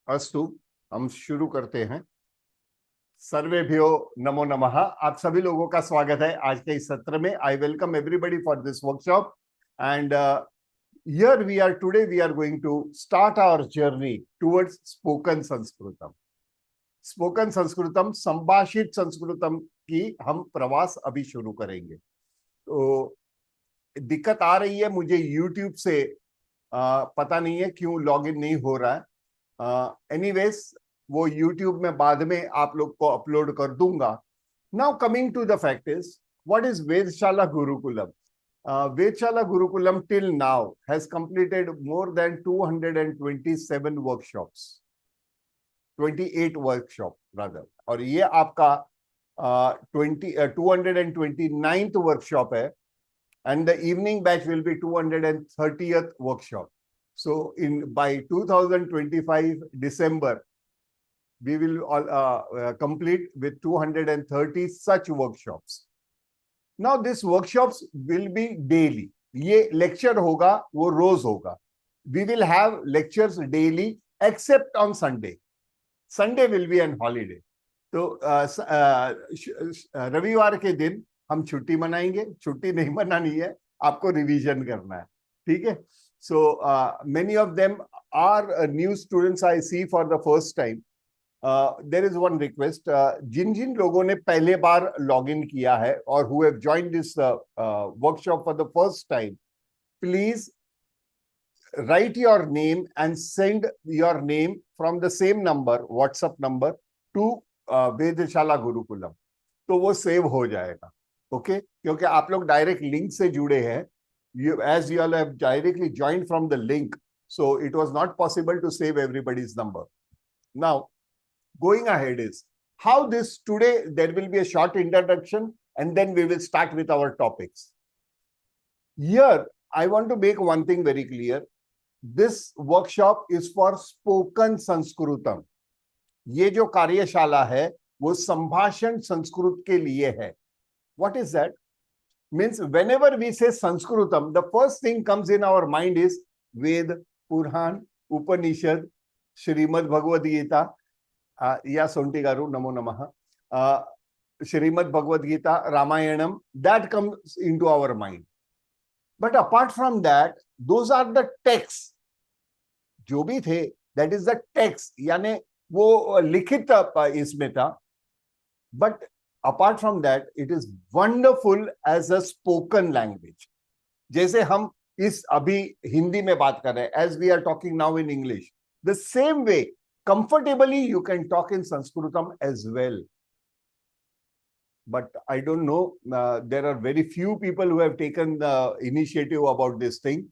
अस्तु, हम शुरू करते हैं। सर्वेभ्यो नमो नमः। आप सभी लोगों का स्वागत है आज के इस सत्र में। I welcome everybody for this workshop and here we are today we are going to start our journey towards spoken sanskritam. Spoken Sanskritam, संभाषित संस्कृतम की हम प्रवास अभी शुरू करेंगे। तो दिक्कत आ रही है मुझे YouTube से, पता नहीं है क्यों लॉगिन नहीं हो रहा है। एनीवेज वो YouTube में बाद में आप लोग को अपलोड कर दूंगा। Now coming to the fact is, what is Vedshala Gurukulam? Vedshala Gurukulam till now has completed more than 227 workshops, 28 workshop rather, और ये आपका 229th workshop है, and the evening batch will be 230th workshop. So by 2025 December we will all complete with 230 such workshops. Now this workshops will be daily. ये lecture होगा वो रोज होगा. We will have lectures daily except on Sunday. Sunday will be an holiday. तो रविवार के दिन हम छुट्टी मनाएंगे. छुट्टी नहीं मनानी है, आपको रिवीजन करना है, ठीक है? So many of them are new students I see for the first time. There is one request, जिन लोगों ने पहले बार लॉगिन किया है और who have joined this workshop for the first time, please write your name and send your name from the same number, WhatsApp number, to वेदशाला Gurukulam. तो वो save हो जाएगा, ओके? क्योंकि आप लोग डायरेक्ट लिंक से जुड़े हैं. As you all have directly joined from the link, so it was not possible to save everybody's number. Now going ahead is how this today, there will be a short introduction and then we will start with our topics. Here I want to make one thing very clear. This workshop is for spoken sanskritam. ये जो कार्यशाला है वो संभाषण संस्कृत के लिए है. What is that? Means whenever we say sanskritam, the first thing comes in our mind is Ved, Puran, Upanishad, Srimad Bhagavad Gita. या सोंटी गारू नमो नमः, Shrimad Bhagavad Gita, Ramayanam, that comes into our mind. But apart from that, those are the texts. जो भी थे, that is the text, यानी वो लिखित इसमें था. But apart from that, it is wonderful as a spoken language. जैसे हम इस अभी हिंदी में बात कर रहे हैं, as we are talking now in English, the same way comfortably you can talk in Sanskritam as well. But I don't know, there are very few people who have taken the initiative about this thing.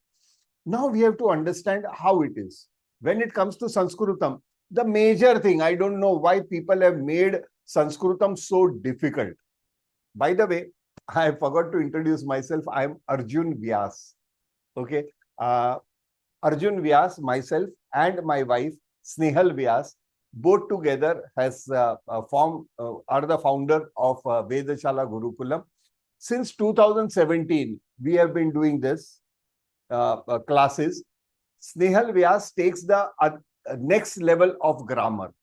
Now we have to understand how it is. When it comes to Sanskritam, the major thing, I don't know why people have made Sanskritam so difficult. By the way, I forgot to introduce myself. I am Arjun Vyas. Okay. Arjun Vyas, myself and my wife Snehal Vyas, both together has are the founder of Vedshala Gurukulam. Since 2017, we have been doing this classes. Snehal Vyas takes the next level of grammar.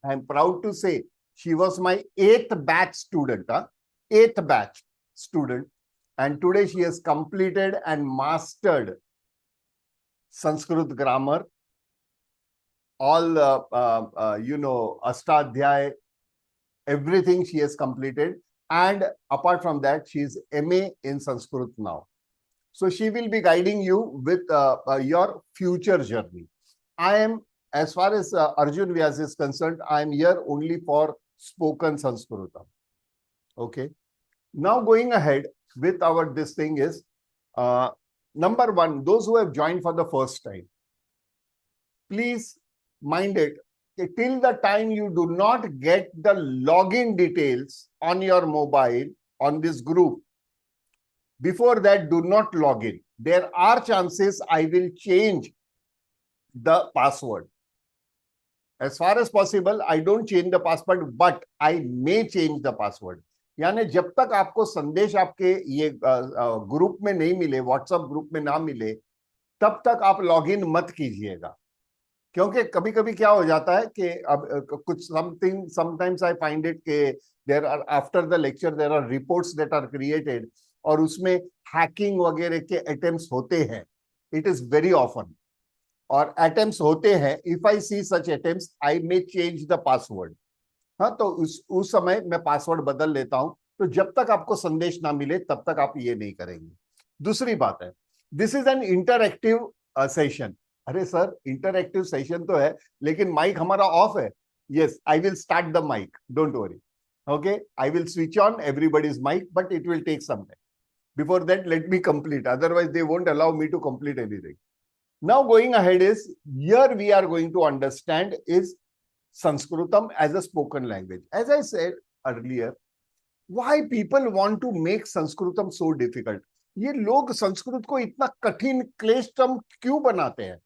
I am proud to say she was my 8th batch student, 8th batch student, and today she has completed and mastered Sanskrit grammar, all Ashtadhyay, everything she has completed, and apart from that she is MA in Sanskrit now. So she will be guiding you with your future journey. I am, as far as Arjun Vyas is concerned, I am here only for spoken Sanskritam. Okay. Now going ahead with our this thing is, number one, those who have joined for the first time, please mind it, till the time you do not get the login details on your mobile on this group, before that, do not log in. There are chances I will change the password. As far as possible, I don't change the password, but I may change the password. यानी जब तक आपको संदेश आपके ये group में नहीं मिले, व्हाट्सएप ग्रुप में ना मिले, तब तक आप लॉगिन मत कीजिएगा, क्योंकि कभी कभी क्या हो जाता है कि अब कुछ समटाइम्स आई फाइंड इट के there are after the lecture there are reports that are created और उसमें हैकिंग वगैरह के अटेम्प्ट्स होते हैं, इट इज वेरी ऑफन, और अटेम्प्ट्स होते हैं, if I see such attempts I may change the password. हाँ, तो उस समय मैं पासवर्ड बदल लेता हूं, तो जब तक आपको संदेश ना मिले तब तक आप ये नहीं करेंगे। दूसरी बात है, this is an interactive session. अरे सर, इंटरएक्टिव सेशन तो है, लेकिन माइक हमारा ऑफ है। Yes, I will start the mic, don't worry. Okay, I will switch on everybody's mic, but it will take some time. Before that, let me complete. Otherwise, they won't allow me to complete anything. Now, going ahead is, here we are going to understand is Sanskritam as a spoken language. As I said earlier, why people want to make Sanskritam so difficult? ये लोग संस्कृत को इतना कठिन क्लेशतम क्यों बनाते हैं?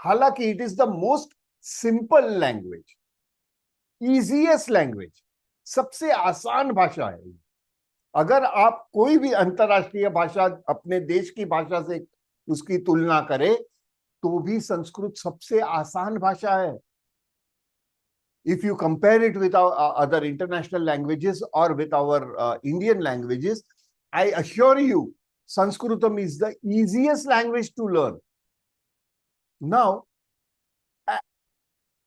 हालांकि it is the most simple language, easiest language, सबसे आसान भाषा है। अगर आप कोई भी अंतरराष्ट्रीय भाषा अपने देश की भाषा से उसकी तुलना करें तो भी संस्कृत सबसे आसान भाषा है। If you compare it with our other international languages or with our Indian languages, I assure you, Sanskritam is the easiest language to learn. Now,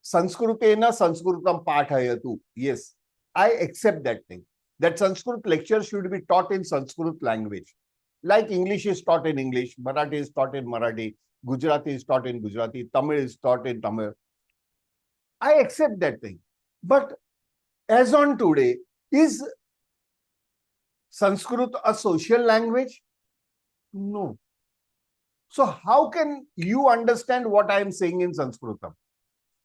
Sanskritena Sanskritam Pathayatu. Yes, I accept that thing. That Sanskrit lecture should be taught in Sanskrit language. Like English is taught in English, Marathi is taught in Marathi, Gujarati is taught in Gujarati, Tamil is taught in Tamil. I accept that thing. But as on today, is Sanskrit a social language? No. So how can you understand what I am saying in Sanskritam?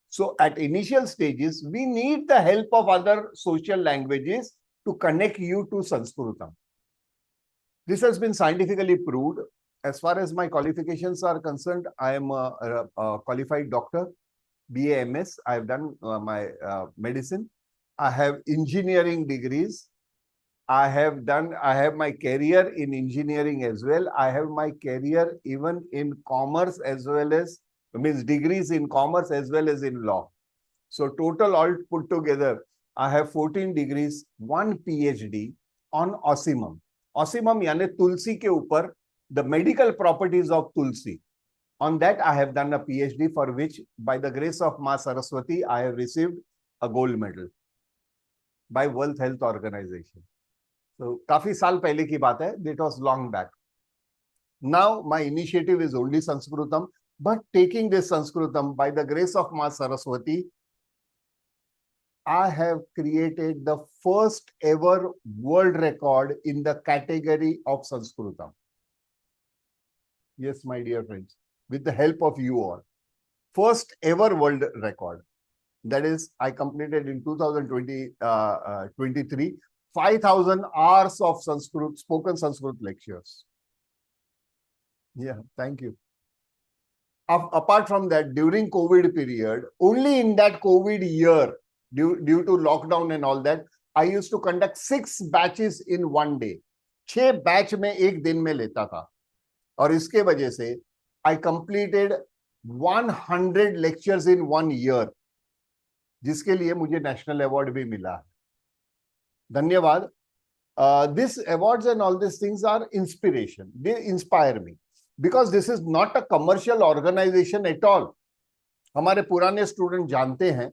So at initial stages, we need the help of other social languages to connect you to Sanskritam. This has been scientifically proved. As far as my qualifications are concerned, I am a qualified doctor, BAMS. I have done my medicine. I have engineering degrees. I have my career in engineering as well. I have my career even in commerce as well as, means degrees in commerce as well as in law. So total all put together, I have 14 degrees, 1 PhD on osimum. Osimum यानी तुलसी के ऊपर, the medical properties of tulsi. On that, I have done a PhD for which, by the grace of Ma Saraswati, I have received a gold medal by World Health Organization. So, काफी साल पहले की बात है. It was long back. Now, my initiative is only Sanskritam, but taking this Sanskritam, by the grace of Ma Saraswati, I have created the first ever world record in the category of Sanskritam. Yes, my dear friends, with the help of you all. First ever world record. That is, I completed in 2023, 5,000 hours of Sanskrit, spoken Sanskrit lectures. Yeah, thank you. Apart from that, during COVID period, only in that COVID year, due to lockdown and all that, I used to conduct 6 batches in one day. 6 batch में एक दिन में लेता था, और इसके वजह से I completed 100 lectures in 1 year, जिसके लिए मुझे नेशनल अवार्ड भी मिला है. धन्यवाद. This awards and all these things are inspiration. They inspire me because this is not a commercial organization at all. हमारे पुराने स्टूडेंट जानते हैं,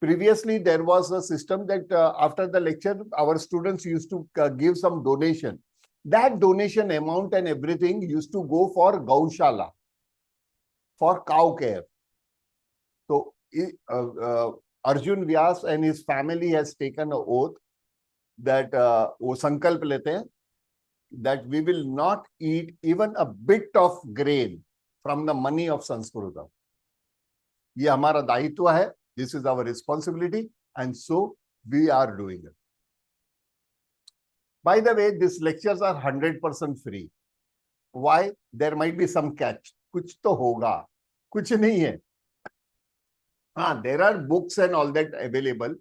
previously there was a system that after the lecture our students used to give some donation. That donation amount and everything used to go for Gaushala, for cow care. So Arjun Vyas and his family has taken an oath that वो संकल्प लेते हैं that we will not eat even a bit of grain from the money of Sanskritam. ये हमारा दायित्व है. This is our responsibility, and so we are doing it. By the way, these lectures are 100% free. Why? There might be some catch. कुछ तो होगा, कुछ नहीं है. हाँ, there are books and all that available.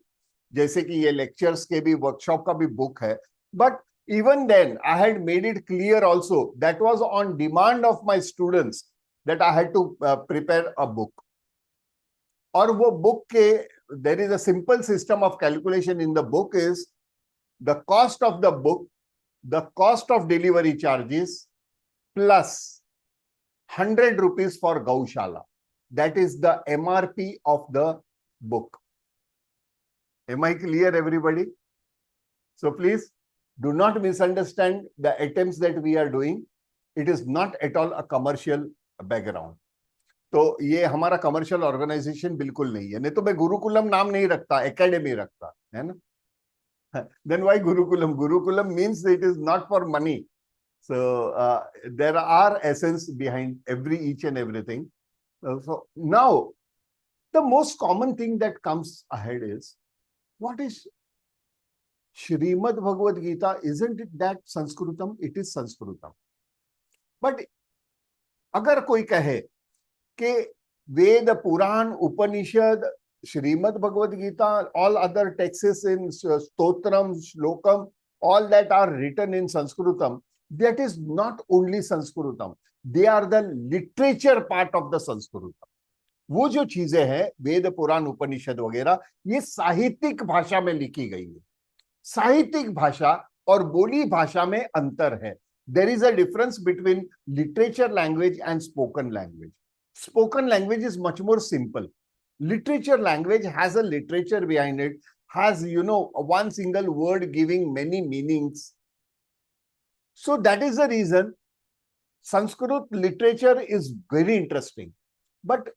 जैसे कि ये lectures के भी, workshop का भी book है. But even then, I had made it clear also that was on demand of my students that I had to prepare a book. और वो book के there is a simple system of calculation in the book is the cost of the book, the cost of delivery charges plus 100 rupees for Gaushala. That is the MRP of the book. Am I clear, everybody? So please do not misunderstand the attempts that we are doing. It is not at all a commercial background. तो ये हमारा commercial organisation बिल्कुल नहीं है, नहीं तो मैं गुरुकुलम नाम नहीं रखता, एकेडमी रखता है ना. Then why Gurukulam? Gurukulam means it is not for money. So there are essence behind each and everything. So now the most common thing that comes ahead is, what is Shrimad Bhagavad Gita? Isn't it that Sanskrutam? It is Sanskrutam. But अगर कोई कहे कि वेद पुराण उपनिषद Shrimad Bhagavad Gita, all other texts in Stotram, Shlokam, all that are written in Sanskrutam, that is not only Sanskrutam. They are the literature part of the Sanskrutam. वो जो चीजें हैं वेद पुराण उपनिषद वगैरह, ये साहित्यिक भाषा में लिखी गई है. साहित्यिक भाषा और बोली भाषा में अंतर है. There is a difference between literature language and spoken language. Spoken language is much more simple. Literature language has a literature behind it, has, one single word giving many meanings. So that is the reason Sanskrit literature is very interesting. But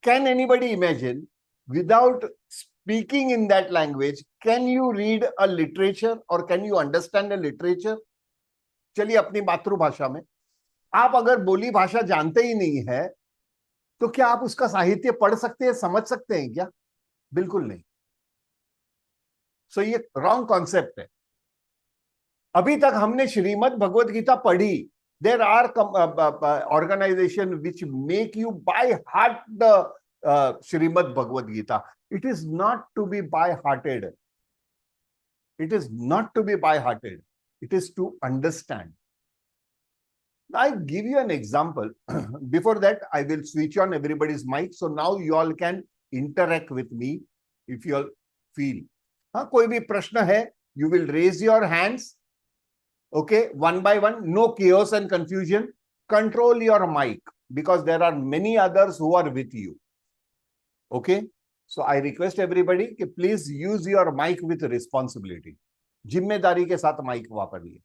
can anybody imagine, without speaking in that language, can you read a literature or can you understand a literature? चलिए अपनी मातृभाषा में, आप अगर बोली भाषा जानते ही नहीं है तो क्या आप उसका साहित्य पढ़ सकते हैं, समझ सकते हैं क्या? बिल्कुल नहीं. सो ये रॉन्ग कॉन्सेप्ट है. अभी तक हमने श्रीमद् भगवद गीता पढ़ी. There are organisation which make you by heart the Shrimad Bhagavad Gita. It is not to be by hearted. It is not to be by hearted. It is to understand. I give you an example. Before that, I will switch on everybody's mic. So now you all can interact with me if you all feel. हाँ, कोई भी प्रश्न है, you will raise your hands. Okay, one by one. No chaos and confusion. Control your mic because there are many others who are with you. Okay, so I request everybody कि please use your mic with responsibility. जिम्मेदारी के साथ mic वापरिए.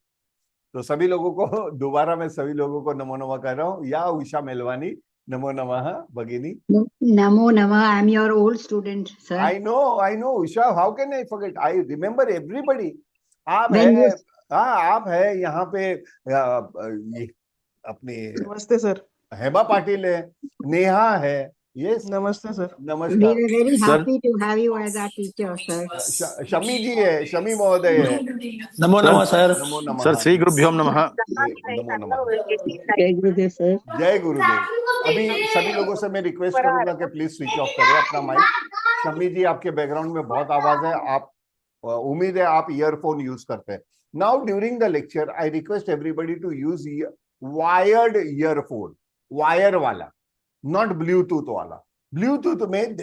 तो सभी लोगों को दोबारा मैं सभी लोगों को नमो नमः कर रहा हूँ. या उषा मेलवानी, नमो नमः. भगिनी, नमो नमः. I am your old student, sir. I know Usha. How can I forget? I remember everybody. आप है, हाँ आप है यहाँ पे. ये अपने नमस्ते सर. हेमा पाटिल है, नेहा है. Yes. नमस्ते सर. नमस्कार. We are very happy to have you as our teacher, sir. Shami जी है, शमी महोदय है. नमो नमः सर. नमो नमः. सर श्री गुरुभ्यो नमः. नमो नमः. जय गुरुदेव सर. जय गुरुदेव. अभी सभी लोगों से मैं रिक्वेस्ट करूंगा कि प्लीज स्विच ऑफ करें अपना माइक. शमी जी, आपके बैकग्राउंड में बहुत आवाज है. आप उम्मीद है आप ईयरफोन यूज करते हैं. Now during the lecture I request everybody to use wired earphone. Wire वाला, not Bluetooth वाला. Bluetooth में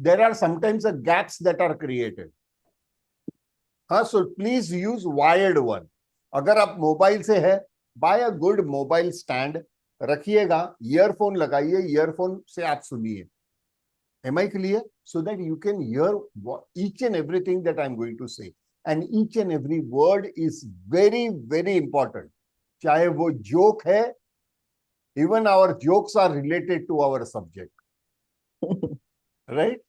there are sometimes gaps that are created. हाँ, so please use wired one. अगर आप मोबाइल से है, buy a good mobile stand, रखिएगा, earphone लगाइए, ईयरफोन से आप सुनिए. Am I clear? So that you can hear each and everything that I'm going to say. And each and every word is very, very important. चाहे वो joke है, even our jokes are related to our subject. Right?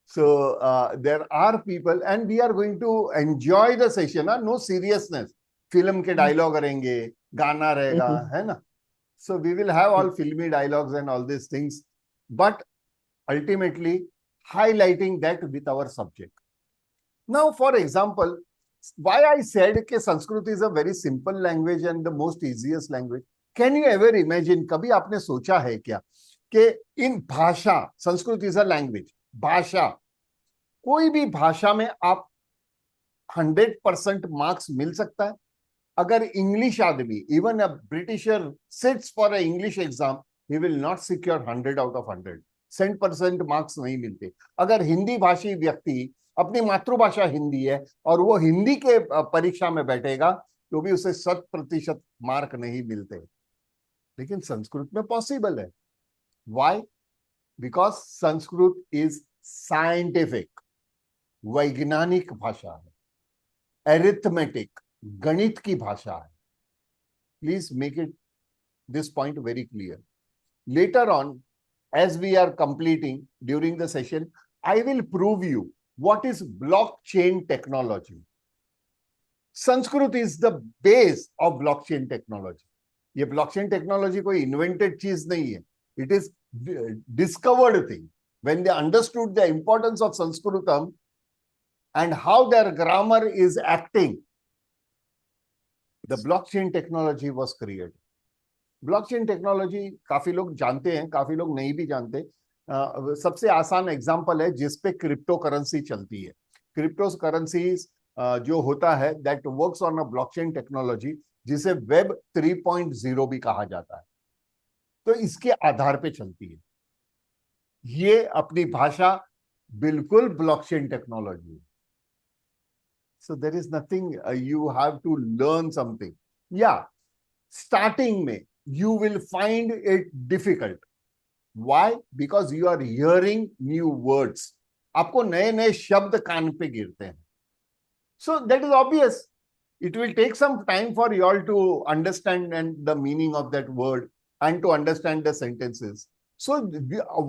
So there are people and we are going to enjoy the session. No seriousness. Film के dialogue करेंगे, गाना रहेगा, है ना? So we will have all filmy dialogues and all these things, but ultimately highlighting that with our subject. Now, for example, why I said that Sanskrit is a very simple language and the most easiest language. Can you ever imagine, कभी आपने सोचा है क्या कि इन भाषा, Sanskrit is a language, भाषा, कोई भी भाषा में आप 100% मार्क्स मिल सकता है? अगर इंग्लिश आदमी, even a Britisher sits for a English exam, he will not secure 100 out of 100, 100% marks नहीं मिलते। अगर हिंदी भाषी व्यक्ति, अपनी मातृभाषा हिंदी है और वो हिंदी के परीक्षा में बैठेगा तो भी उसे 100% मार्क नहीं मिलते। लेकिन संस्कृत में पॉसिबल है। Why? Because Sanskrit is scientific, वैज्ञानिक भाषा है, एरिथमेटिक, गणित की भाषा है। Please make it this point very clear. Later on, as we are completing during the session, I will prove you what is blockchain technology. Sanskrit is the base of blockchain technology. ये blockchain technology कोई invented चीज नहीं है. It is discovered thing. When they understood the importance of Sanskritam and how their grammar is acting, the blockchain technology was created. Blockchain technology काफी लोग जानते हैं, काफी लोग नहीं भी जानते। सबसे आसान एग्जांपल है जिस पे क्रिप्टो करेंसी चलती है। क्रिप्टो करेंसीज जो होता है that works on a blockchain technology, जिसे वेब 3.0 भी कहा जाता है। तो इसके आधार पे चलती है। ये अपनी भाषा बिल्कुल ब्लॉकचेन टेक्नोलॉजी है। So there is nothing, you have to learn something. या स्टार्टिंग में you will find it difficult. Why? Because you are hearing new words. आपको नए नए शब्द कान पे गिरते हैं. So that is obvious. It will take some time for you all to understand and the meaning of that word and to understand the sentences. So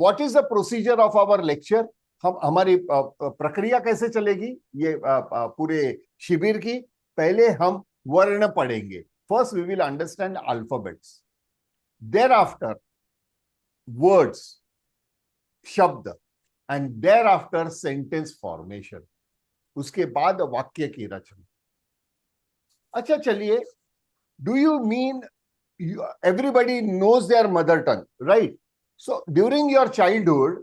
what is the procedure of our lecture? हमारी प्रक्रिया कैसे चलेगी ये पूरे शिविर की? पहले हम वर्ण पढ़ेंगे। First, we will understand alphabets. Thereafter, words, shabd, and thereafter sentence formation. उसके बाद वाक्य की रचना। अच्छा चलिए, do you mean everybody knows their mother tongue, right? So during your childhood,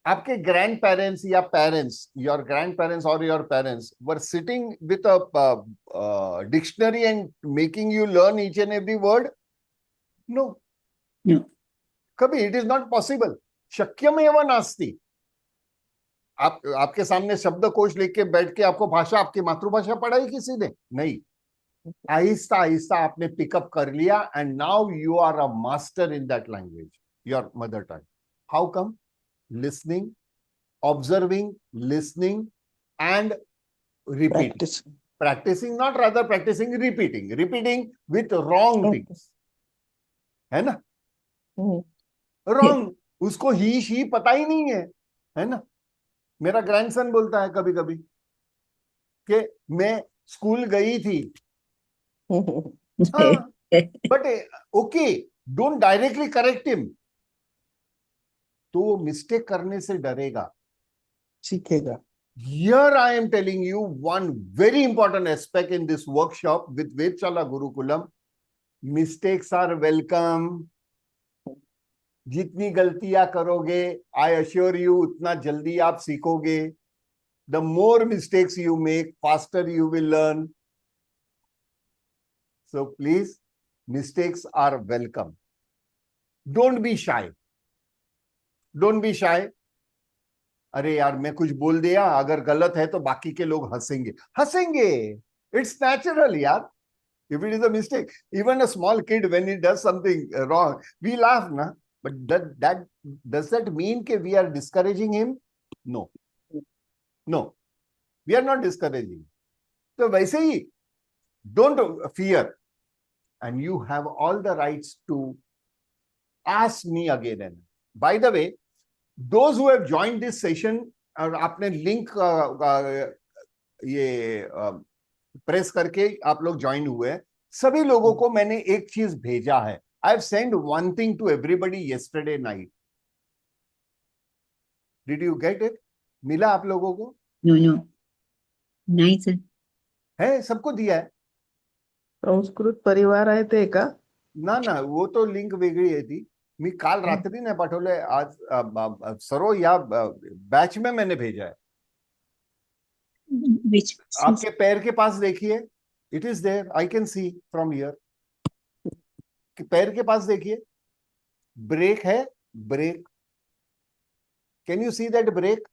आपके grandparents या parents, your grandparents or your parents were sitting with a dictionary and making you learn each and every word? No. No. कभी it is not possible. शक्यमेव नास्ति. आपके सामने शब्दकोश लेके बैठ के आपको भाषा, आपकी मातृभाषा पढ़ाई किसी ने? नहीं. आहिस्ता आहिस्ता आपने पिकअप कर लिया and now you are a master in that language, your mother tongue. How come? Listening, observing, listening, and repeating. Practicing, not rather practicing, repeating with wrong things. है ना? Wrong. उसको ही शी पता ही नहीं है ना? मेरा ग्रैंडसन बोलता है कभी कभी कि मैं स्कूल गई थी। हाँ, but okay, don't directly correct him. तो वो मिस्टेक करने से डरेगा, सीखेगा। Here I am telling you one very important aspect in this workshop with Vedshala Gurukulam. Mistakes are welcome. जितनी गलतियां करोगे, I assure you, उतना जल्दी आप सीखोगे. The more mistakes you make, faster you will learn. So please, mistakes are welcome. Don't be shy. Don't be shy. अरे यार मैं कुछ बोल दिया, अगर गलत है तो बाकी के लोग हंसेंगे। हंसेंगे, इट्स नेचुरल यार। If it is a mistake, even a small kid when he does something wrong, we laugh, na? But that does that mean that we are discouraging him? No, no, we are not discouraging. So वैसे ही, don't fear, and you have all the rights to ask me again. And by the way, those who have joined this session, और आपने link ये press करके आप लोग join हुए हैं, सभी लोगों को मैंने एक चीज भेजा है। I have send one thing to everybody yesterday night. Did you get it? मिला आप लोगों को? No, no. नहीं सर. है, सबको दिया है? संस्कृत परिवार आहे ते का? ना ना, वो तो लिंक वेगळी आहे ती. मी काल रात्री नाही पाठवलंय, आज सर्व या बैच में मैंने भेजा है. Which? आपके पैर के पास देखिए, It is there. I can see from here. पैर के पास देखिए, ब्रेक है, break. Can you see that brake?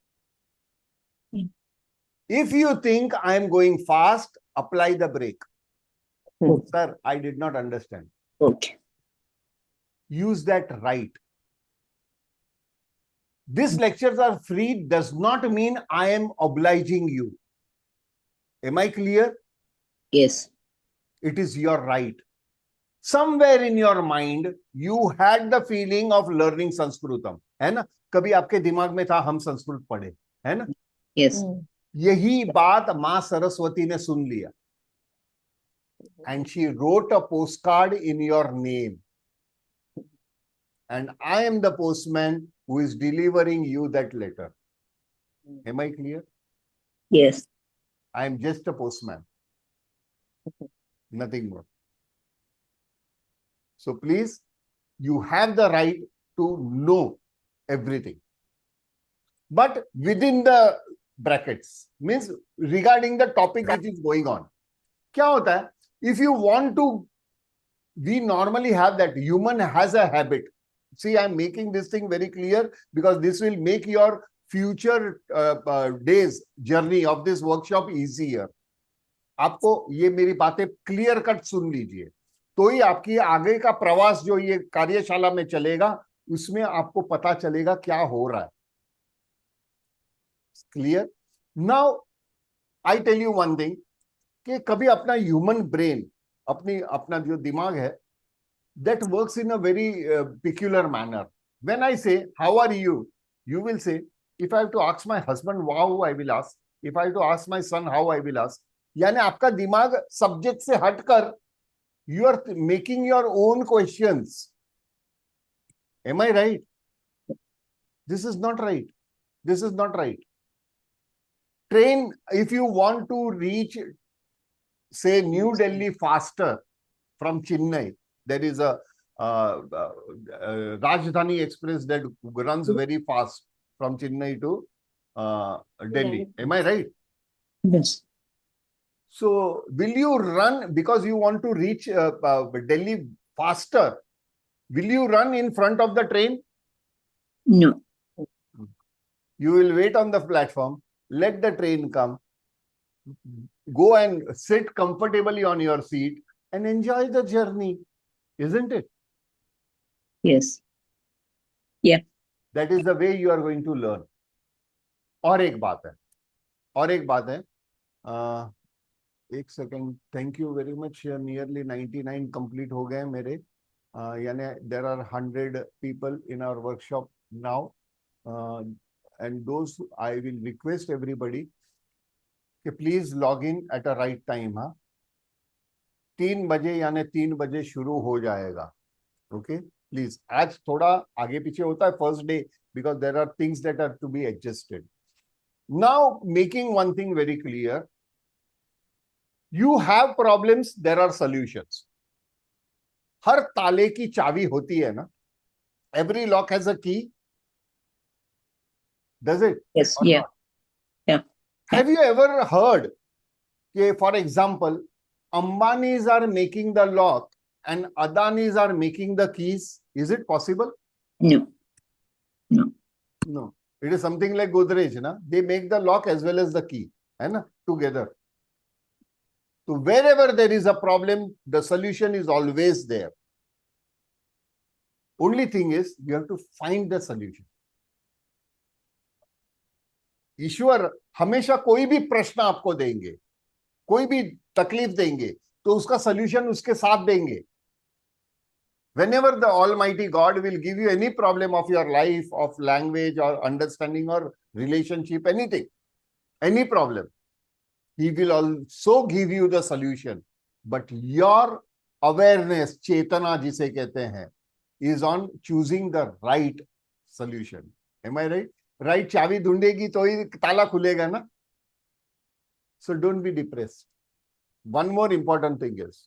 If you think I am going fast, apply the brake. Sir, I did not understand. Okay. Use that right. These lectures are free does not mean I am obliging you. Am I clear? Yes. It is your right. Somewhere in your mind, you had the feeling of learning Sanskrutam. है ना? कभी आपके दिमाग में था हम संस्कृत पढ़े, है ना? Yes. यही बात मां सरस्वती ने सुन लिया. And she wrote a postcard in your name. And I am the postman who is delivering you that letter. Am I clear? Yes. I am just a postman. Nothing more. So please, you have the right to know everything. But within the brackets, means regarding the topic which is going on. क्या होता है? If you want to, we normally have that. Human has a habit. See, I am making this thing very clear because this will make your future days journey of this workshop easier. आपको ये मेरी बातें clear cut सुन लीजिए, तो ही आपकी आगे का प्रवास जो ये कार्यशाला में चलेगा उसमें आपको पता चलेगा क्या हो रहा है. Clear? Now I tell you one thing कि कभी अपना ह्यूमन ब्रेन, अपना जो दिमाग है, that works in a very peculiar manner. When I say, how are you? You will say, if I have to ask my husband, how I will ask. If I have to ask my son, how I will ask. यानी आपका दिमाग subject से हटकर you are making your own questions. Am I right? This is not right. This is not right. Train, if you want to reach, say, New Delhi faster from Chennai, there is a Rajdhani Express that runs very fast from Chennai to Delhi. Am I right? Yes. So, will you run because you want to reach Delhi faster? Will you run in front of the train? No. You will wait on the platform, let the train come, go and sit comfortably on your seat and enjoy the journey. Isn't it? Yes. Yeah. That is the way you are going to learn. और एक बात है, एक second, thank you very much. Nearly 99 complete हो गए मेरे, यानी there are 100 people in our workshop now, and those I will request everybody कि please log in at a right time. हाँ, 3 बजे यानी 3 बजे शुरू हो जाएगा. Okay, please. आज थोड़ा आगे पीछे होता है first day because there are things that are to be adjusted. Now making one thing very clear, you have problems, there are solutions. हर ताले की चाबी होती है ना? Every lock has a key. Does it? Yes. Or Yeah. not? Yeah. Have you ever heard, for example, Ambanis are making the lock and Adanis are making the keys? Is it possible? No. No. No. It is something like Godrej, na? They make the lock as well as the key, है ना? Together. So wherever there is a problem, the solution is always there. Only thing is, you have to find the solution. ईश्वर हमेशा कोई भी प्रश्न आपको देंगे, कोई भी तकलीफ देंगे, तो उसका सॉल्यूशन उसके साथ देंगे. Whenever the Almighty God will give you any problem of your life, of language or understanding or relationship, anything, any problem, He will also give you the solution. But your awareness, chetana जिसे कहते हैं, is on choosing the right solution. Am I right? Right चाबी ढूंढेगी तो ही ताला खुलेगा ना? So don't be depressed. One more important thing is,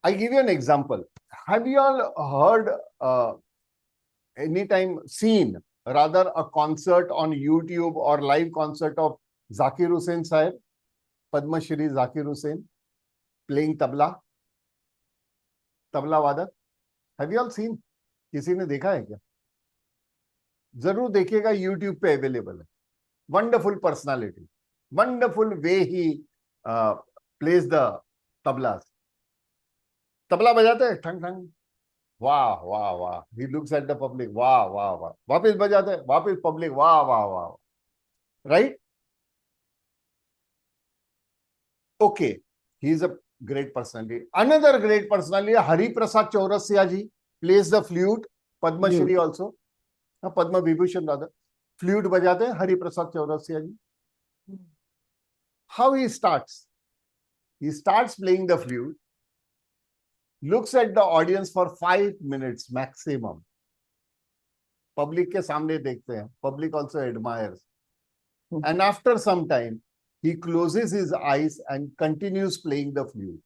I give you an example. Have you all heard, anytime seen, rather, a concert on YouTube or live concert of Zakir Hussain Sahib? Padma Shri Zakir Hussain playing tabla, tabla वादक. Have you all seen? किसी ने देखा है क्या? जरूर देखिएगा, YouTube पे available है. Wonderful personality, wonderful way he plays the tablas. Tabla बजाते हैं, ठंग ठंग, वाह वाह वाह. He looks at the public, वाह वाह वाह. वापस बजाते हैं, वापस पब्लिक, वाह वाह वाह. Right? Okay, he is a great personality. Another great personality, Hari Prasad Chaurasia ji plays the flute, Padma Shri also, Padma Vibhushan rather. Flute बजाते हैं Hari Prasad Chaurasia ji. How he starts? He starts playing the flute, looks at the audience for 5 minutes maximum. Public के सामने देखते हैं. Public also admires. And after some time, he closes his eyes and continues playing the flute.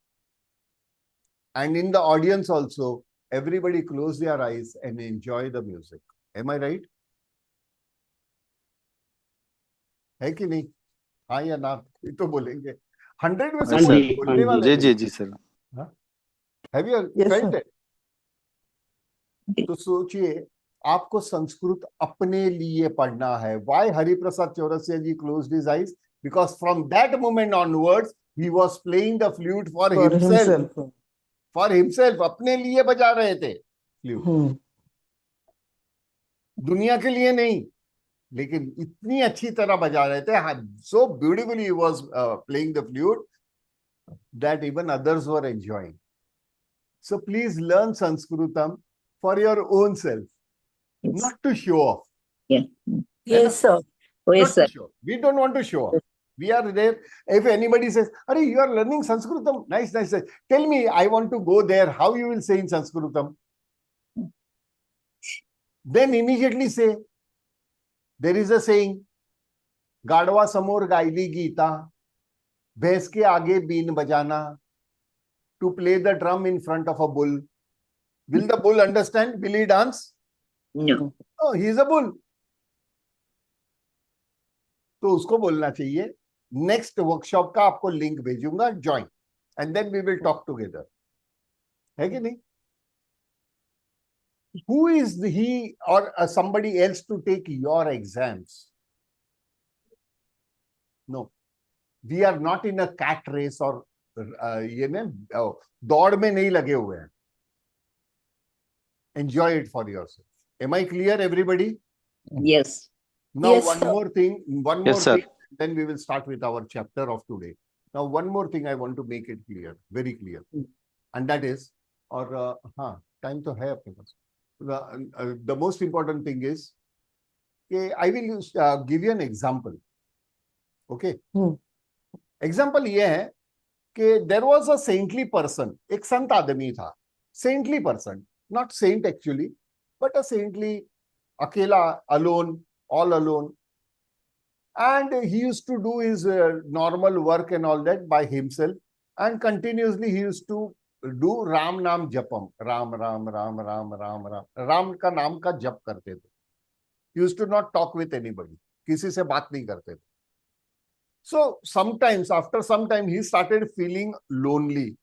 And in the audience also, everybody close their eyes and enjoy the music. Am I right? है कि नहीं? हाँ या ना? ये तो बोलेंगे. 100 में से हाँ, कोई सर. बोलने वाले जी नहीं. जी sir. Have you Yes, felt sir. it? तो सोचिए, आपको संस्कृत अपने लिए पढ़ना है. Why Hari Prasad Chaurasia ji closed his eyes? Because from that moment onwards, he was playing the flute for For himself. himself. For himself, अपने लिए बजा रहे थे flute. दुनिया के लिए नहीं, लेकिन इतनी अच्छी तरह बजा रहे थे. So beautifully he was playing the flute that even others were enjoying. So please learn Sanskritam for your own self, Yes. not to show off. Yeah. Yes, sir. Oh, yes, Not sir. to show. We don't want to show off. We are there. If anybody says, "Arey, you are learning Sanskritam, nice, nice. Tell me, I want to go there." How you will say in Sanskritam? Then immediately say, there is a saying, "Gadwa samor gaili Gita, भैंस के आगे been बजाना." To play the drum in front of a bull. Will the bull understand? Will he dance? No. No, he is a bull. तो उसको बोलना चाहिए, next workshop का आपको लिंक भेजूंगा, join, and then we will talk together. है कि नहीं? Who is he or somebody else to take your exams? No. We are not in a cat race or ये ने दौड़ में नहीं लगे हुए हैं. Enjoy it for yourself. Am I clear, everybody? Yes. Now, Yes, one sir. more thing, Yes, sir. then we will start with our chapter of today. Now, one more thing I want to make it clear, very clear. And that is, time to hai apne paas. The most important thing is, I will give you an example. Okay? Example ये है कि there was a saintly person, एक संत आदमी था, saintly person, not saint actually, but a saintly, अकेला, alone, all alone. And he used to do his normal work and all that by himself. And continuously he used to do Ram Naam Japam. Ram, Ram, Ram, Ram, Ram, Ram. Ram का नाम का जप करते थे. He used to not talk with anybody. किसी से बात नहीं करते थे. So sometimes, after some time, he started feeling lonely.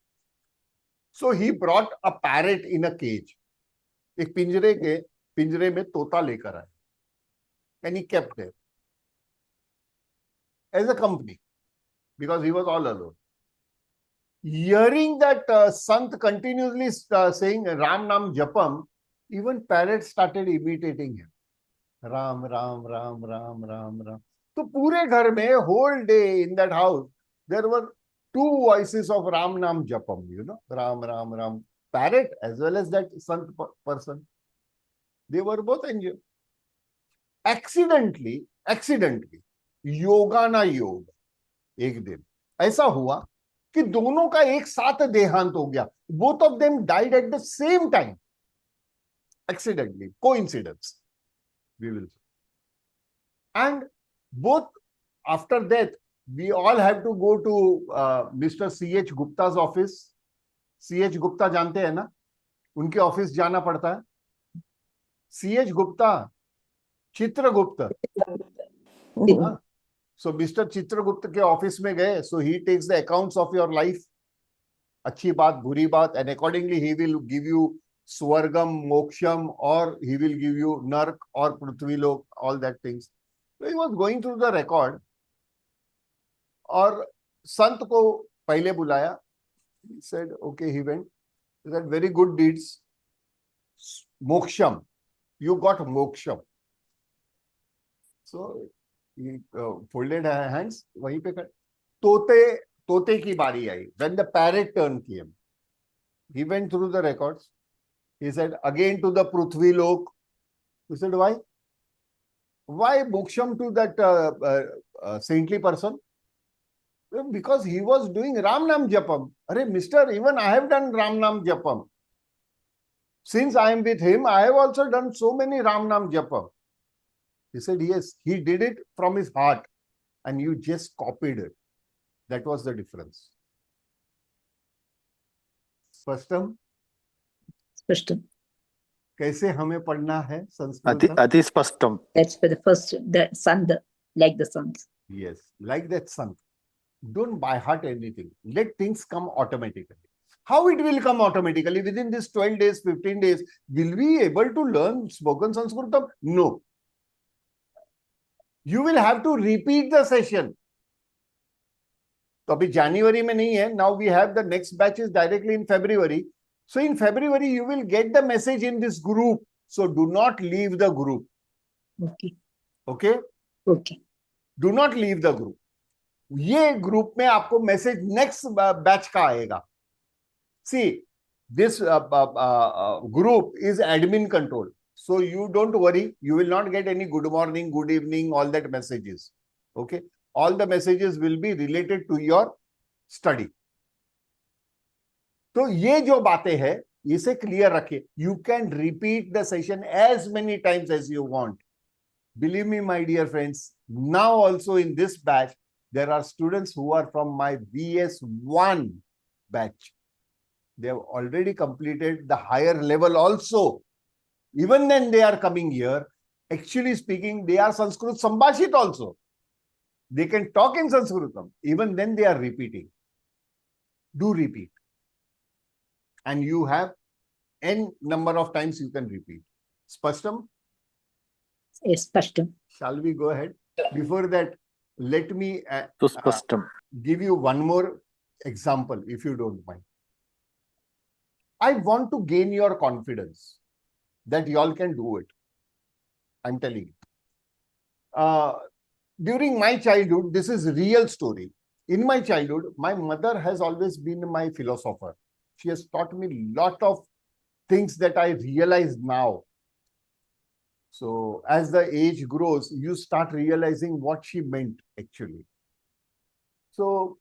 So he brought a parrot in a cage. एक पिंजरे में तोता लेकर आए. And he kept there as a company because he was all alone. Hearing that Sant continuously saying Ram Nam Japam, even parrots started imitating him. Ram, Ram, Ram, Ram, Ram, Ram. तो पूरे घर में whole day in that house there were 2 voices of Ram Nam Japam, you know, Ram, Ram, Ram. Parrot as well as that Sant person. They were both enjoying. Accidentally, yoga ना योग, एक दिन ऐसा हुआ कि दोनों का एक साथ देहांत हो गया. Both of them died at the same time. Accidentally, coincidence, we will say. And both after death, we all have to go to Mr. C.H. Gupta's office. C.H. Gupta जानते हैं ना? उनके ऑफिस जाना पड़ता है. C.H. Gupta, Chitragupta, so mister Chitragupta के office में गए, so he takes the accounts of your life, अच्छी बात बुरी बात, and accordingly he will give you स्वर्गम मोक्षम, और ही विल गिव यू नर्क और पृथ्वी लोक, all that things. He was going through the record, और संत को पहले बुलाया. He said, okay, he went. He said, very good deeds. Moksham. You got moksham. So he folded her hands. वहीं पे तोते की बारी आई. When the parrot turn came, he went through the records. He said, again to the Prithvi Lok. He said, why? Why moksham to that saintly person? Because he was doing Ram Nam Japam. Arey, mister, even I have done Ram Nam Japam. Since I am with him, I have also done so many Ram Nam Japam. He said, yes, he did it from his heart and you just copied it. That was the difference. स्पष्टम? Spashtam. कैसे हमें पढ़ना है संस्कृत? अति स्पष्टम. That's for the first, the sun, like the suns. Yes, like that son. Don't by heart anything. Let things come automatically. How it will come automatically? Within this 12 days, 15 days, will we able to learn spoken Sanskritam? No. You will have to repeat the session. तो अभी January में नहीं है. Now we have the next batch is directly in February. So in February, you will get the message in this group. So do not leave the group. Okay. Okay? Okay. Do not leave the group. ये group में आपको message next batch का आएगा. See this group is admin control, so you don't worry, you will not get any good morning, good evening, all that messages. Okay, all the messages will be related to your study. तो ये जो बातें हैं इसे clear रखिए. You can repeat the session as many times as you want. Believe me my dear friends, now also in this batch there are students who are from my VS1 batch. They have already completed the higher level also. Even then they are coming here. Actually speaking, they are Sanskrit Sambhashit also. They can talk in Sanskritam. Even then they are repeating. Do repeat. And you have n number of times you can repeat. Spashtam? Yes, Spashtam. Shall we go ahead? Before that, let me सुस्पष्टम. give you one more example, if you don't mind. I want to gain your confidence that y'all can do it. I'm telling you. During my childhood, this is real story. In my childhood, my mother has always been my philosopher. She has taught me a lot of things that I realize now. So as the age grows, you start realizing what she meant actually. So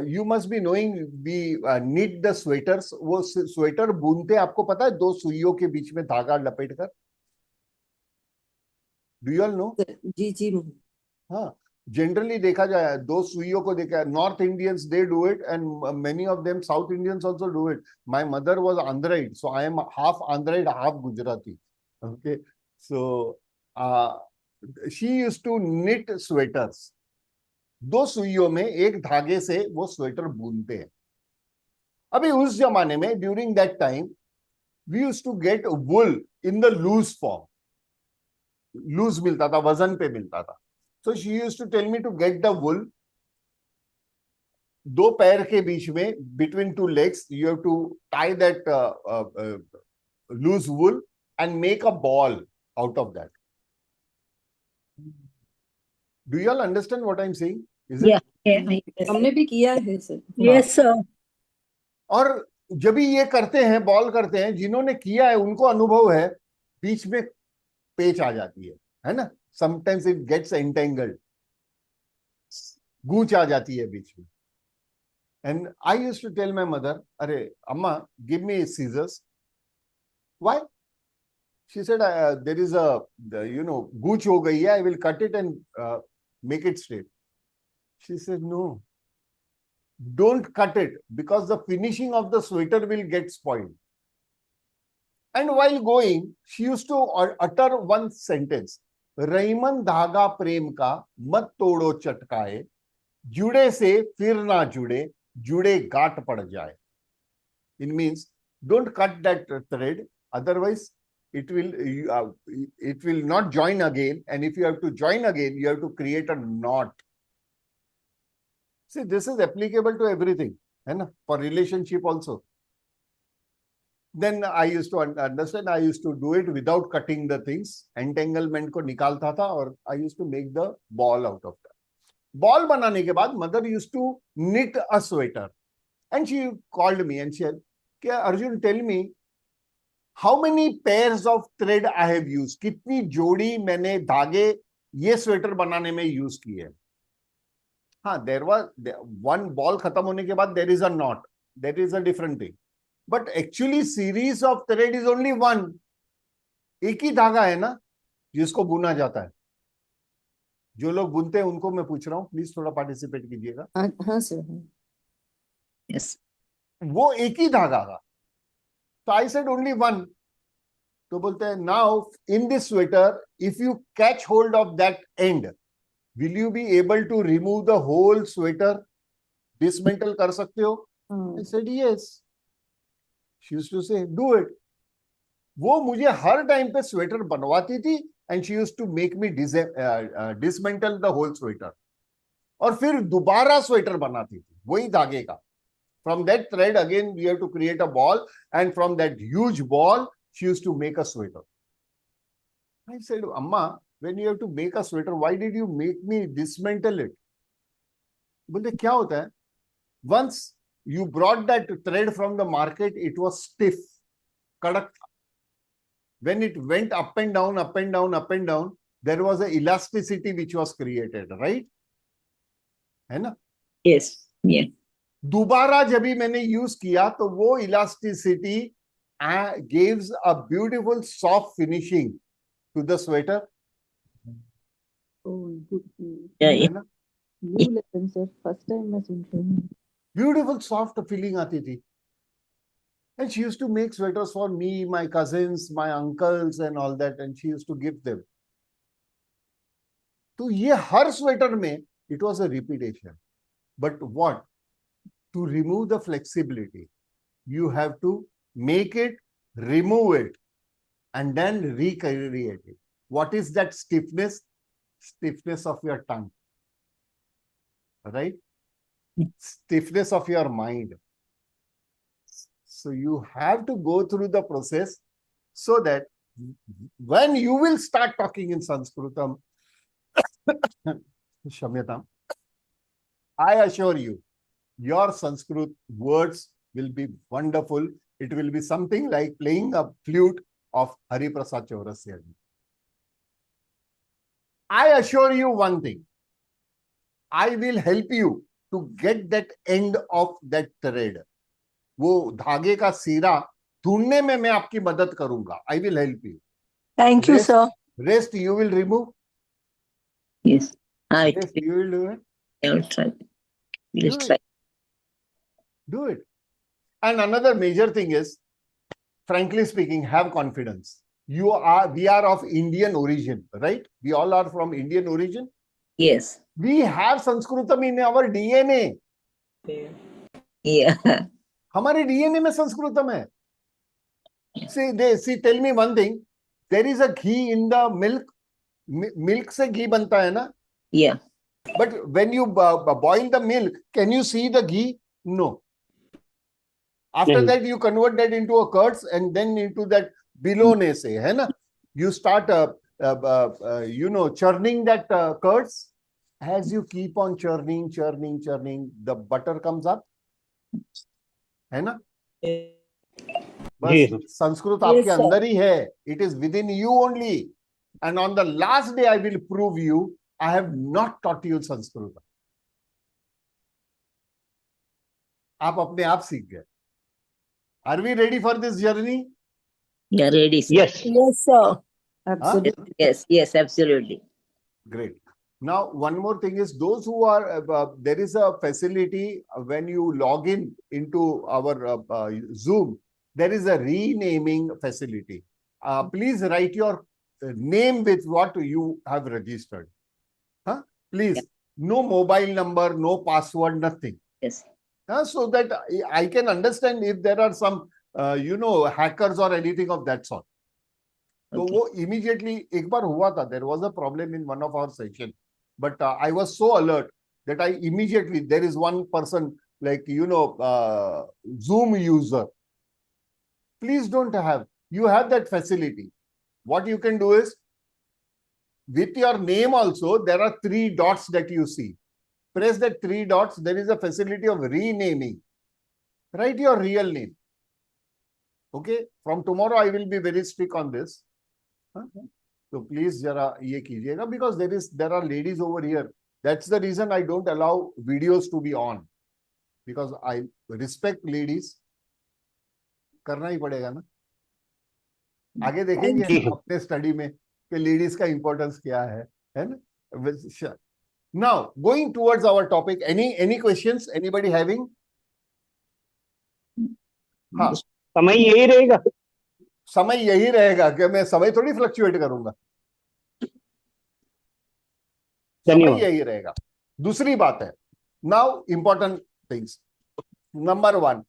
you must be knowing we knit the sweaters. वो sweater बुनते आपको पता है, दो सुइयों के बीच में धागा लपेटकर. Do you all know? जी जी. हाँ, generally देखा जाए दो सुइयों को देखा. North Indians they do it and many of them South Indians also do it. My mother was Andhraid, so I am half Andhraid, half Gujarati. Okay. So she used to knit sweaters. दो सुइयों में एक धागे से वो sweater बुनते हैं. अभी उस जमाने में during that time we used to get wool in the loose form. Loose मिलता था, वजन पे मिलता था. So she used to tell me to get the wool. दो पैर के बीच में, between two legs, you have to tie that loose wool and make a ball out of that. Do you all understand what I'm saying? Is it? Yeah. हमने भी किया है sir. Yes, sir. और जब भी ये करते हैं, बॉल करते हैं, जिन्होंने किया है उनको अनुभव है, बीच में पेच आ जाती है ना. Sometimes it gets entangled. गूंच आ जाती है बीच में. And I used to tell my mother, अरे अम्मा, give me scissors. Why? She said, there is a, gooch ho gayi hai, I will cut it and make it straight. She said, no, don't cut it because the finishing of the sweater will get spoiled. And while going, she used to utter one sentence. रईमन धागा प्रेम का मत तोड़ो चटकाए, जुड़े से फिर ना जुड़े, जुड़े गांठ पड़ जाए. It means don't cut that thread, otherwise it will not join again, and if you have to join again, you have to create a knot. See, this is applicable to everything, है ना, for relationship also. Then I used to understand, I used to do it without cutting the things. Entanglement को निकालता था और I used to make the ball out of that. Ball बनाने के बाद mother used to knit a sweater, and she called me and said, "Kya Arjun, tell me how many pairs of thread I have used? कितनी जोड़ी मैंने धागे ये sweater बनाने में यूज की है?" हाँ, there was one ball खत्म होने के बाद there is a knot. That is a different thing. But actually series of thread is only one. एक ही धागा है ना जिसको बुना जाता है. जो लोग बुनते हैं उनको मैं पूछ रहा हूँ, प्लीज थोड़ा पार्टिसिपेट कीजिएगा. हाँ सर. Yes. वो एक ही धागा था. तो आई सेड ओनली वन. तो बोलते हैं now in this sweater if you catch hold of that and will you be able to remove the whole sweater, dismantle कर सकते हो? I said yes. She used to say do it. वो मुझे हर time पे sweater बनवाती थी and she used to make me dismantle the whole sweater, और फिर दोबारा स्वेटर बनाती थी वही धागे का. From that thread again we have to create a ball, and from that huge ball she used to make a sweater. I said, Amma, when you have to make a sweater, why did you make me dismantle it? बोलते क्या होता है, once you brought that thread from the market, it was stiff, कड़क था. When it went up and down, up and down, up and down, there was a elasticity which was created, right? है ना? Yes. Yeah. दोबारा जब भी मैंने use किया तो वो elasticity gives a beautiful soft finishing to the sweater. Oh, good. Yeah, है yeah. ना? New lesson, sir. First time मैं सुन रही हूँ. Beautiful soft feeling आती थी. And she used to make sweaters for me, my cousins, my uncles and all that, and she used to give them. तो ये हर sweater में it was a repetition. But what? To remove the flexibility, you have to make it, remove it, and then recreate it. What is that stiffness? Stiffness of your tongue, right? Stiffness of your mind. So you have to go through the process so that when you will start talking in Sanskritam, Shamyatam, I assure you, your Sanskrit words will be wonderful. It will be something like playing a flute of Hari Prasad Chaurasya. I assure you one thing. I will help you to get that end of that thread. वो धागे का सीरा ढूंढने में मैं आपकी मदद करूंगा. I will help you. Thank you, sir. Rest you will remove. Yes. I Rest you will do it. will try. Do We'll try. it. Do it. And another major thing is, frankly speaking, have confidence. We are of Indian origin, right? We all are from Indian origin. Yes. We have Sanskritam in our DNA. Yeah. हमारे DNA में संस्कृतम है. See, tell me one thing. There is a ghee in the milk. Milk से घी बनता है ना? Yeah. But when you boil the milk, can you see the ghee? No. After that, you convert that into a curds and then into that bilone se, hai na? You start, churning that curds. As you keep on churning, the butter comes up. है ना? बस संस्कृत आपके अंदर ही है. It is within you only. And on the last day, I will prove you, I have not taught you Sanskrit. आप अपने आप सीख गए. Are we ready for this journey? You're ready, sir. Yes. Yes, sir. Absolutely. Yes, absolutely. Great. Now, one more thing is, those who are, there is a facility when you log in into our Zoom, there is a renaming facility. Please write your name with what you have registered. Huh? Please, Yeah. no mobile number, no password, nothing. Yes. So that I can understand if there are some, hackers or anything of that sort. So Okay. वो immediately एक बार हुआ था, there was a problem in one of our session, but I was so alert that I immediately, there is one person like, Zoom user. Please don't have, you have that facility. What you can do is, with your name also, there are 3 dots that you see. Press that 3 dots, there is a facility of renaming. Write your real name. Okay, from tomorrow I will be very strict on this. So please जरा ये कीजिएगा, because there are ladies over here. That's the reason I don't allow videos to be on, because I respect ladies. करना ही पड़ेगा ना. आगे देखेंगे अपने study में कि लेडीज का इंपॉर्टेंस क्या है ना. Now going towards our topic, any questions, anybody having? हाँ, समय यही रहेगा. समय यही रहेगा कि मैं समय थोड़ी फ्लक्चुएट करूंगा. समय यही रहेगा. दूसरी बात है, now important things. Number 1,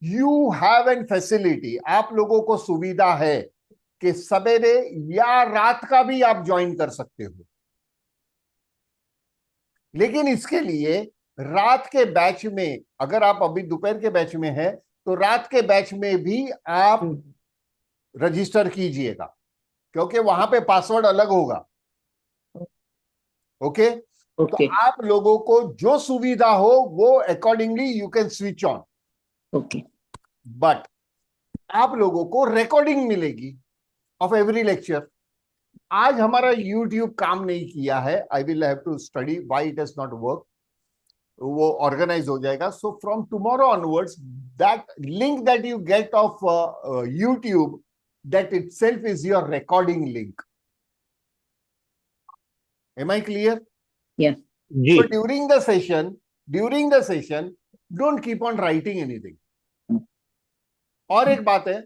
you have an facility. आप लोगों को सुविधा है कि सवेरे या रात का भी आप ज्वाइन कर सकते हो, लेकिन इसके लिए रात के बैच में, अगर आप अभी दोपहर के बैच में हैं तो रात के बैच में भी आप रजिस्टर कीजिएगा, क्योंकि वहां पे पासवर्ड अलग होगा. ओके, तो आप लोगों को जो सुविधा हो वो accordingly you can switch on. Okay, but आप लोगों को रिकॉर्डिंग मिलेगी ऑफ एवरी लेक्चर. आज हमारा YouTube काम नहीं किया है. I will have to study why it has not work. वो ऑर्गेनाइज हो जाएगा. So from tomorrow onwards, that link that you get of YouTube, that itself is your recording link. Am I clear? Yeah. So during the session, don't keep on writing anything. और एक बात है,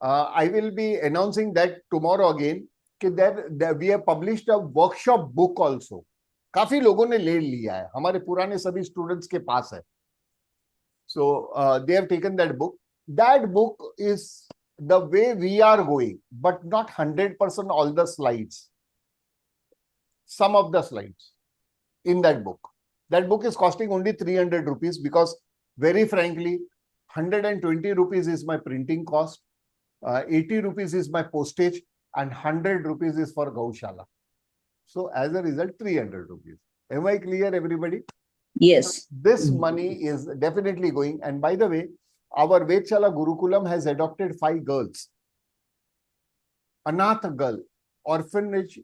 I will be announcing that tomorrow again, कि there we have published a workshop book also. काफी लोगों ने ले लिया है, हमारे पुराने सभी स्टूडेंट्स के पास है. So they have taken that book. That book is the way we are going, but not 100% all the slides. Some of the slides in that book. That book is costing only 300 rupees, because very frankly, 120 rupees is my printing cost, 80 rupees is my postage, and 100 rupees is for Gaushala. So as a result, 300 rupees. Am I clear, everybody? Yes. This money is definitely going. And by the way, our Vedshala Gurukulam has adopted 5 girls. Anath girl, orphanage,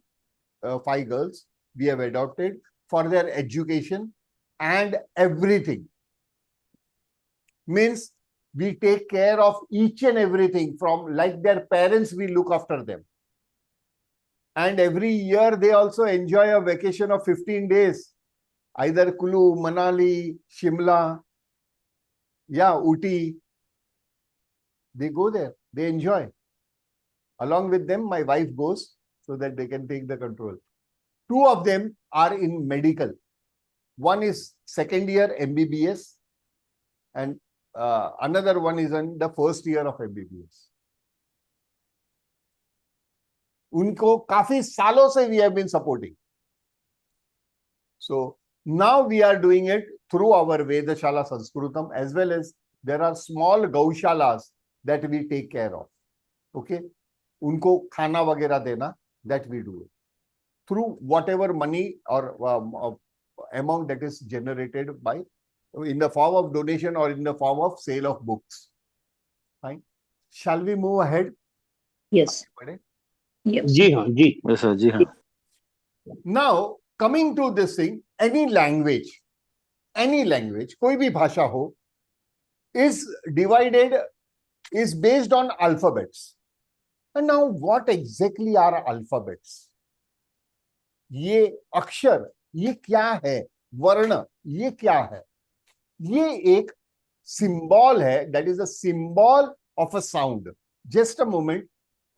5 girls we have adopted for their education and everything. Means we take care of each and everything, from like their parents, we look after them. And every year they also enjoy a vacation of 15 days. Either Kulu, Manali, Shimla, Uti. They go there, they enjoy. Along with them, my wife goes so that they can take the control. 2 of them are in medical. One is second year MBBS and another one is in the first year of MBBS. उनको काफी सालों से we have been supporting. So now we are doing it through our Vedshala Sanskrutam, as well as there are small Gaushalas that we take care of. Okay, उनको खाना वगैरह देना, that we do it through whatever money or amount that is generated by, in the form of donation or in the form of sale of books. Fine. Shall we move ahead? Yes. Yes. जी हाँ जी. Yes, sir. जी हाँ. Now coming to this thing, any language, कोई भी भाषा हो, is based on alphabets. And now what exactly are alphabets? ये अक्षर, ये क्या है? वर्ण, ये क्या है? ये एक symbol है, that is a symbol of a sound. Just a moment,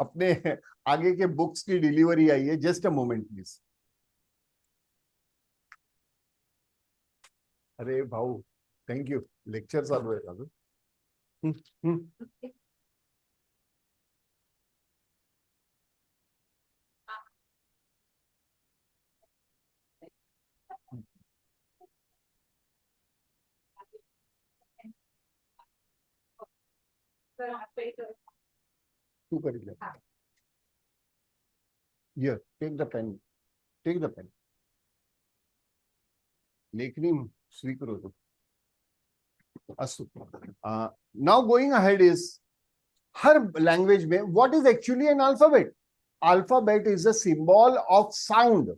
अपने आगे के बुक्स की डिलीवरी आई है, जस्ट अ मोमेंट प्लीज। अरे भाऊ, थैंक यू, लेक्चर चालू आहे अजून। तू करील, here take the pen, take the pen, लेखनी स्वीकरोतु। अस्तु, now going ahead is, her language में what is actually an alphabet? Alphabet is a symbol of sound,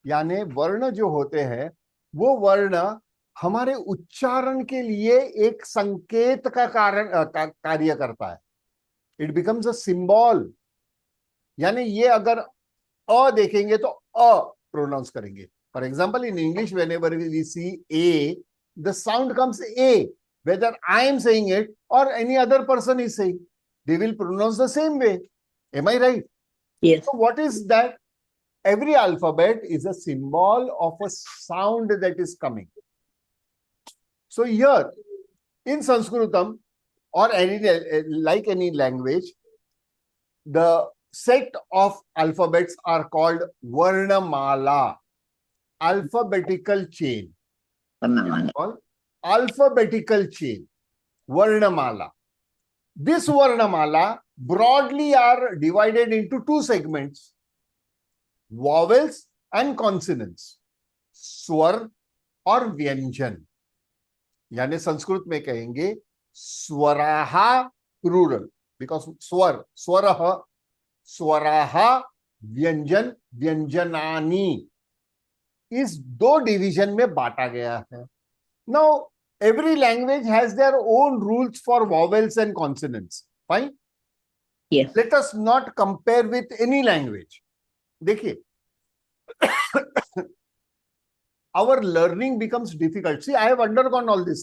यानी वर्ण जो होते हैं वो वर्ण हमारे उच्चारण के लिए एक संकेत का कार्य करता है। इट बिकम्स अ सिंबल, यानी ये अगर अ देखेंगे तो अ प्रोनाउंस करेंगे। For example in English whenever we see A, the sound comes A, whether I am saying it or any other person is saying, they will pronounce the same way. Am I right? Yes. So what is that? Every alphabet is a symbol of a sound that is coming. So here in Sanskritam or any like any language, the set of alphabets are called Varnamala, alphabetical chain. Varnamala. Alphabetical chain, Varnamala. This Varnamala broadly are divided into two segments, vowels and consonants, स्वर और व्यंजन। यानी संस्कृत में कहेंगे स्वराहा plural, because स्वर स्वरः स्वराहा व्यंजन व्यंजनानि, इस दो डिवीजन में बांटा गया है। Now every language has their own rules for vowels and consonants. Fine? Yes. Let us not compare with any language. देखिए, our learning becomes difficult. See, I have undergone all this.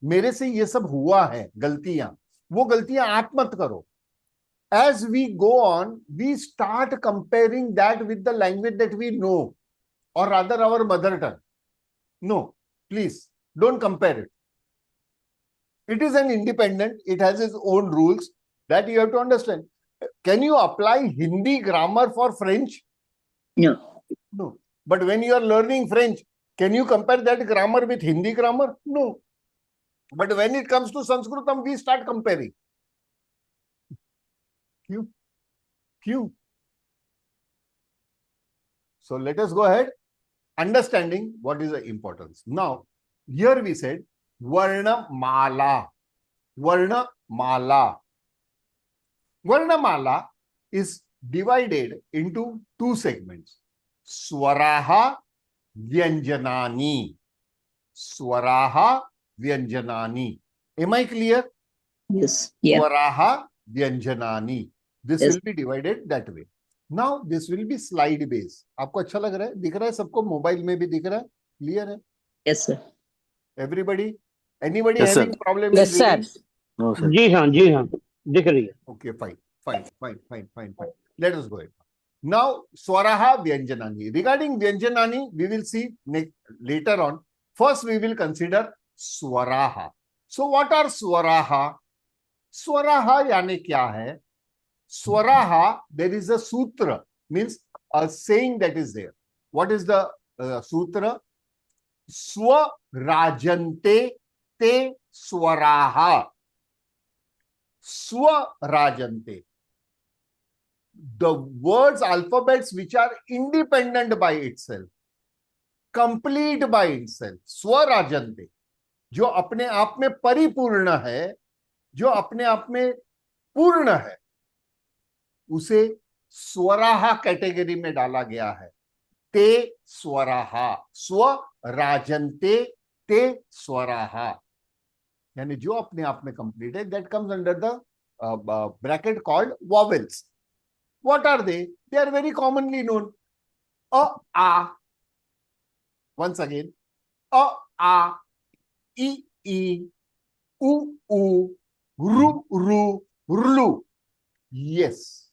मेरे से ये सब हुआ है गलतियां, वो गलतियां आप मत करो। As we go on, we start comparing that with the language that we know, or rather our mother tongue. No, please don't compare it. It is an independent, it has its own rules that you have to understand. Can you apply Hindi grammar for French? No. No. But when you are learning French, can you compare that grammar with Hindi grammar? No. But when it comes to Sanskritam, we start comparing. Q. So let us go ahead, understanding what is the importance. Now, here we said, Varnamala. Varnamala. Varnamala is divided into two segments. Swaraha Vyanjanani. Swaraha Vyanjanani. Am I clear? Yes. Yeah. Swaraha Vyanjanani. This Yes. will be divided that way. Now this will be slide based. आपको अच्छा लग रहा है? दिख रहा है सबको? Mobile में भी दिख रहा है? क्लियर है? Yes, sir. Everybody? Anybody Yes, having sir. problem Yes, in sir. reading? No, sir. जी हाँ दिख रही है। Okay, fine. Let us go ahead. Now, Swaraha Vyanjanani. Regarding Vyanjanani, we will see later on. First, we will consider Swaraha. So, what are Swaraha? Swaraha यानी क्या है? Swaraha, there is a sutra, means a saying that is there. What is the sutra? Swarajante te swaraha. Swarajante. The words, alphabets which are independent by itself, complete by itself, Swarajante, जो अपने आप में परिपूर्ण है, जो अपने आप में पूर्ण है, उसे स्वराहा कैटेगरी में डाला गया है। ते स्वराहा, स्वराजन्ते ते स्वराहा, यानी जो अपने आप में कंप्लीट है, that comes under the bracket called vowels. What are they? They are very commonly known. A. Once again, A, I, U, Ru, Rlu. Yes.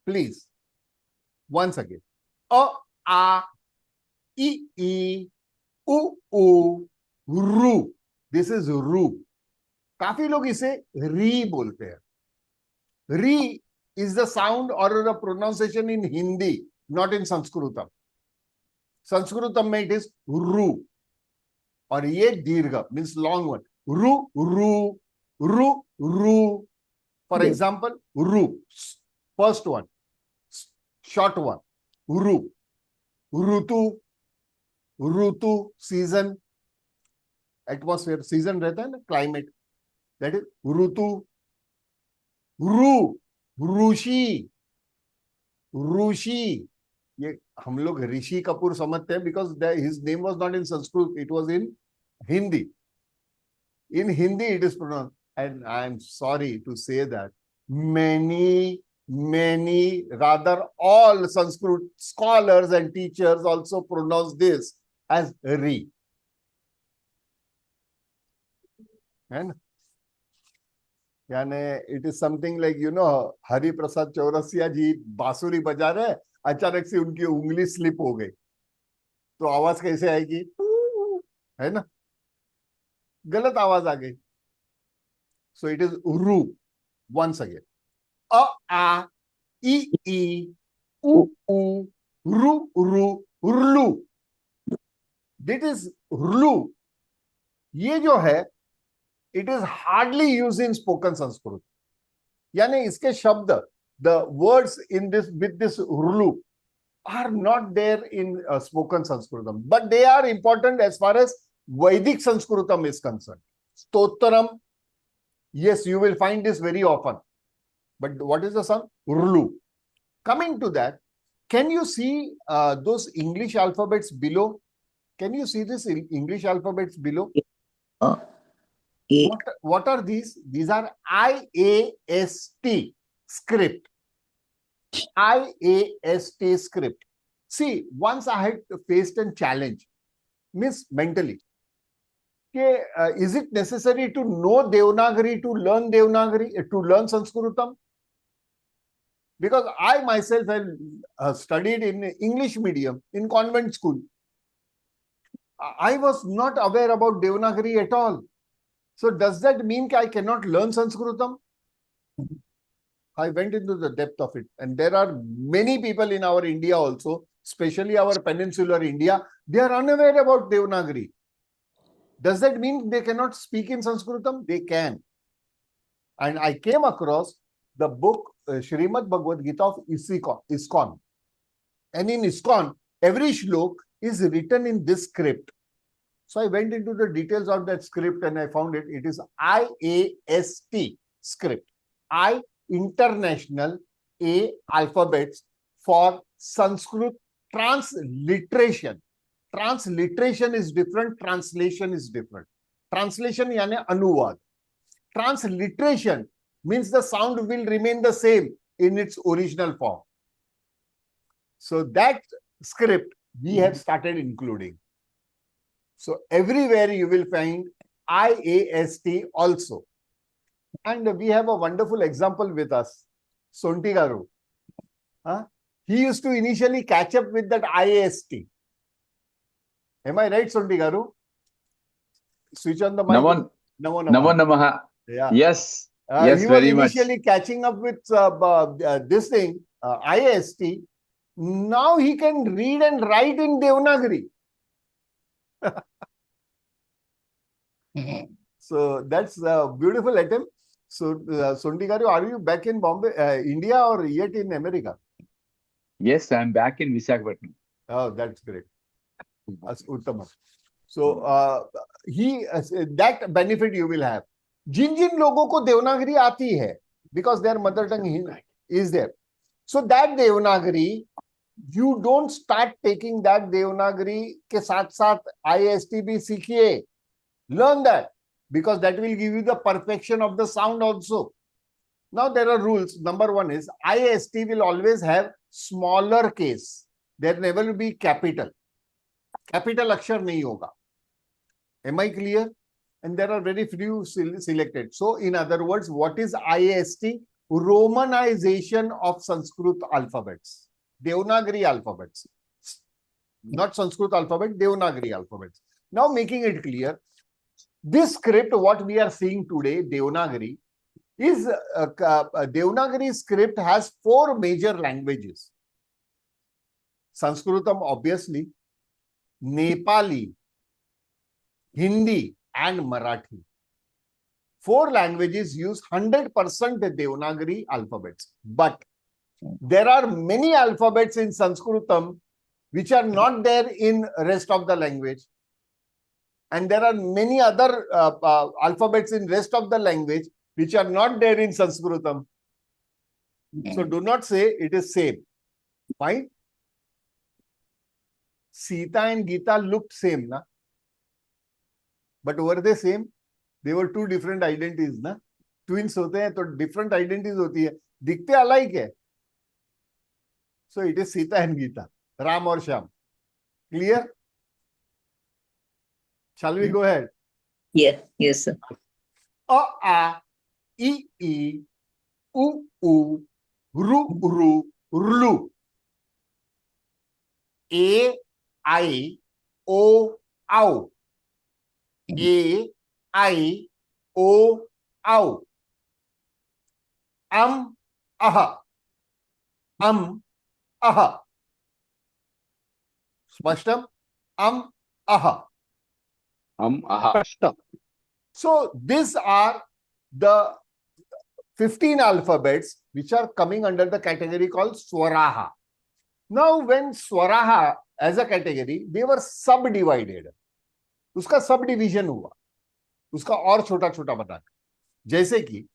Please. Once again. A, A, E, U, Ru. This is Ru. काफी लोग इसे री बोलते हैं. Ri is the sound or the pronunciation in Hindi, not in Sanskritam. Sanskritam में it is Ru. और ये दीर्घ means long one. Ru, Ru, Ru, Ru. For Yes. example, Ru. First one. Short one. Ru. Rutu. Rutu, season. Atmosphere, season रहता है ना, climate. That is Rutu. Ru. Rushi. Rushi. ये हम लोग ऋषि कपूर समझते हैं because his name was not in Sanskrit, it was in Hindi. In Hindi it is pronounced, and I am sorry to say that many, rather all Sanskrit scholars and teachers also pronounce this as Ri. And यानी it is something like, you know, Hari Prasad Chaurasia जी बांसुरी बजा रहे, अचानक से उनकी उंगली slip हो गई, तो आवाज कैसे आएगी? है ना, गलत आवाज आ गई. So it is Ru. Once again. A, A, E, U, Ru, Rlu. That is Rlu. ये जो है, it is hardly used in spoken Sanskrit. यानी इसके शब्द, the words in this with this Rlu are not there in spoken Sanskritam, but they are important as far as Vedic Sanskritam is concerned. Stotram, yes, you will find this very often. But what is the sound? Rlu. Coming to that, can you see those English alphabets below? Can you see this English alphabets below? A. What are these? These are IAST script. IAST script. See, once I had faced a challenge, means mentally. Is it necessary to know Devanagari to learn Devanagari, to learn Sanskritam? Because I myself have studied in English medium in convent school. I was not aware about Devanagari at all. So does that mean I cannot learn Sanskritam? I went into the depth of it. And there are many people in our India also, especially our peninsular India, they are unaware about Devanagari. Does that mean they cannot speak in Sanskritam? They can. And I came across the book Srimad Bhagavad Gita of ISKCON. And in ISKCON, every shlok is written in this script. So I went into the details of that script and I found it. It is IAST script. I, international, A, alphabets for Sanskrit transliteration. Transliteration is different. Translation is different. Translation यानी अनुवाद. Transliteration means the sound will remain the same in its original form. So that script we have started including. So everywhere you will find IAST also. And we have a wonderful example with us, Sonti Garu. He used to initially catch up with that IAST. Am I right, Sonti Garu? Switch on the mic. Namo Namaha. Yeah. Yes. Yes, he very was much. initially catching up with this thing, IAST. Now he can read and write in Devanagari. So that's a beautiful attempt. So, Sonti Garu, are you back in Bombay, India, or yet in America? Yes, I'm back in Visakhapatnam. Oh, that's great. That's Uttama. So, that benefit you will have. जिन लोगों को देवनागरी आती है, because their mother tongue is there. So that Devanagari, you don't start taking that Devanagari के साथ IST भी सीखिए. Learn that, because that will give you the perfection of the sound also. Now there are rules. Number one is IST will always have smaller case. There never will be capital. Capital अक्षर नहीं होगा. Am I clear? And there are very few selected. So in other words, what is IAST? romanization of Sanskrit alphabets, Devanagari alphabets, not Sanskrit alphabet, Devanagari alphabets. Now making it clear, this script, what we are seeing today, Devanagari, is Devanagari script has 4 major languages. Sanskritam, obviously, Nepali, Hindi, and Marathi. 4 languages use 100% Devanagari alphabets. But there are many alphabets in Sanskritam which are not there in rest of the language. And there are many other alphabets in rest of the language which are not there in Sanskritam. So do not say it is same. Fine? Sita and Gita looked same, na? But were they same? They were 2 different identities, na? Twins होते हैं तो different identities होती है, दिखते alike है. So it is Sita and Gita, Ram और Shyam. Clear? Shall we go ahead? Yeah. Yes, sir. A, I, U, Ru, Rlu. A, I, O, Au. A, I, O, Au. Aha. Aha. Spashtam? Aha. Aha. Spashtam. So these are the 15 alphabets which are coming under the category called Swaraha. Now when Swaraha as a category, they were subdivided. उसका subdivision हुआ, उसका और छोटा छोटा बना, जैसे कि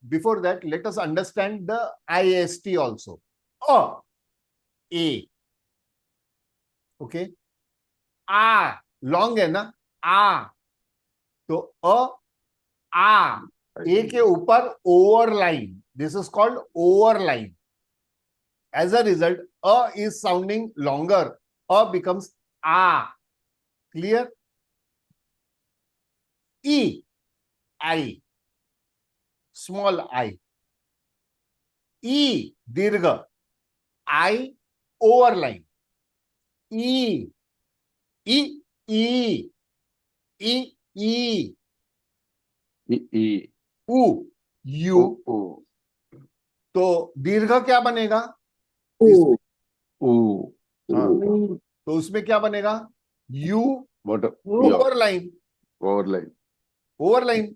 before that let us understand the IST also. A, okay, A long है ना, A, तो A के ऊपर overline, this is called overline. As a result, A is sounding longer, A becomes A. Clear? I, small I. Dirgha, I overline. E, U. तो दीर्घ क्या बनेगा? तो उसमें क्या बनेगा? U overline.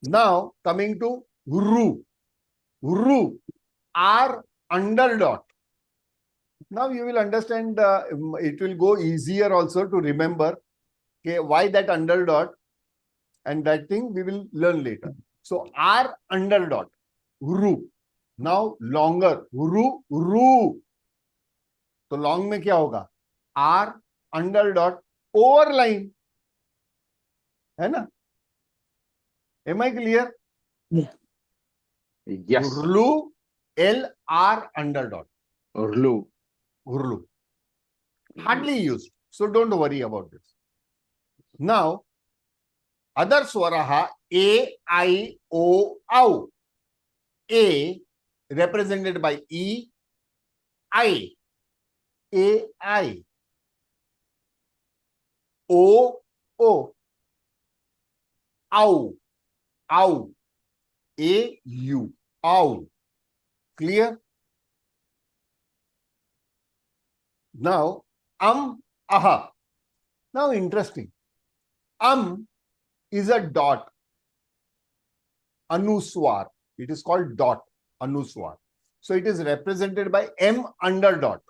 Now coming to Ru, R under dot. Now you will understand, it will go easier also to remember why that under dot, and that thing we will learn later. So R under dot, Ru. Now longer, Ru. तो long में क्या होगा? R under dot overline, है ना? Am I clear? Yeah. Yes. Urlu, LR under dot. Urlu. Hardly used. So don't worry about this. Now, other swaraha, A, I, O, Au. A represented by E, I. A, I. O, Au. A, U. Au. Clear? Now, aha. Now, interesting. Is a dot. Anuswar. It is called dot. Anuswar. So, it is represented by M under dot.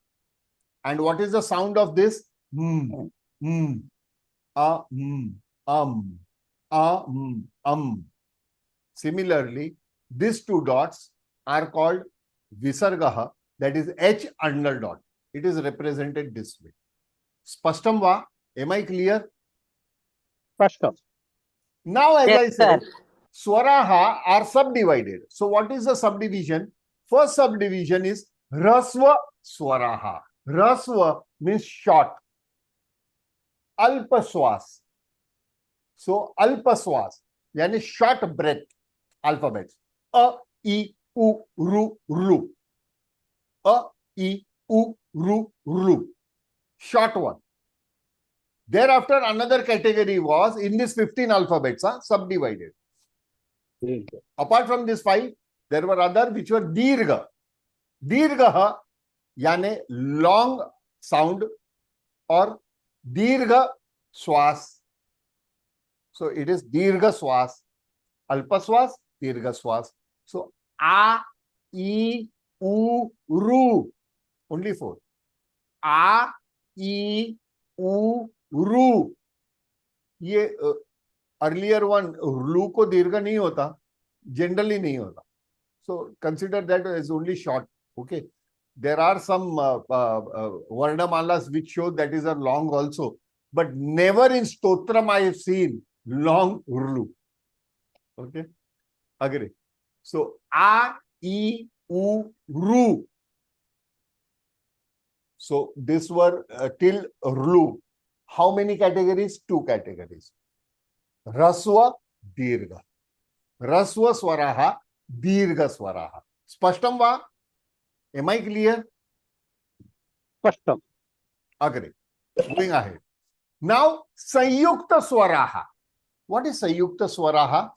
And what is the sound of this? Similarly, these 2 dots are called Visargaha, that is H under dot. It is represented this way. Spashtam va? Am I clear? Spashtam. Now, as Yes, I said, sir. Swaraha are subdivided. So, what is the subdivision? First subdivision is Rasva Swaraha. Rasva means short. Alpaswas. So, Alpaswas, yani short breath. alphabets. A, E, U, Ru, Ru. A, E, U, Ru, Ru. Short one. Thereafter, another category was in this 15 alphabets, subdivided. Apart from this 5, there were other which were dirgha. Dirgha यानी long sound or dirgha swas. So it is dirgha swas, alpa swas, dirgha swas. So a, e, u, ru, only 4. A, e, u, ru. ये earlier one ru को दीर्घ नहीं होता, generally नहीं होता. So consider that as only short. Okay. There are some Varnamalas which show that is a long also, but never in Stotram I have seen long Urlu. Okay, agree. So A, E, U, Ru. So this were till Urlu. How many categories? 2 categories. Raswa, Dirgha. Raswa Swaraha, Dirgha Swaraha. Spashtam va? Am I clear? Spashtam. Agree. Going ahead. Now, Sanyukta Swaraha. What is Sanyukta Swaraha?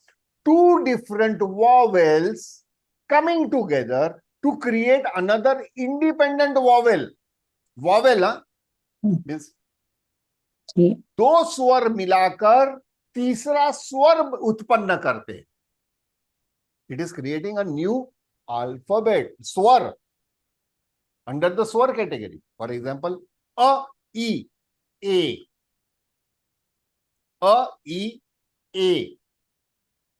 2 different vowels coming together to create another independent vowel. Vowel, means 2 स्वर मिलाकर तीसरा स्वर उत्पन्न करते हैं. It is creating a new alphabet, swar, under the swar category. For example, a, e, a. A, e, a.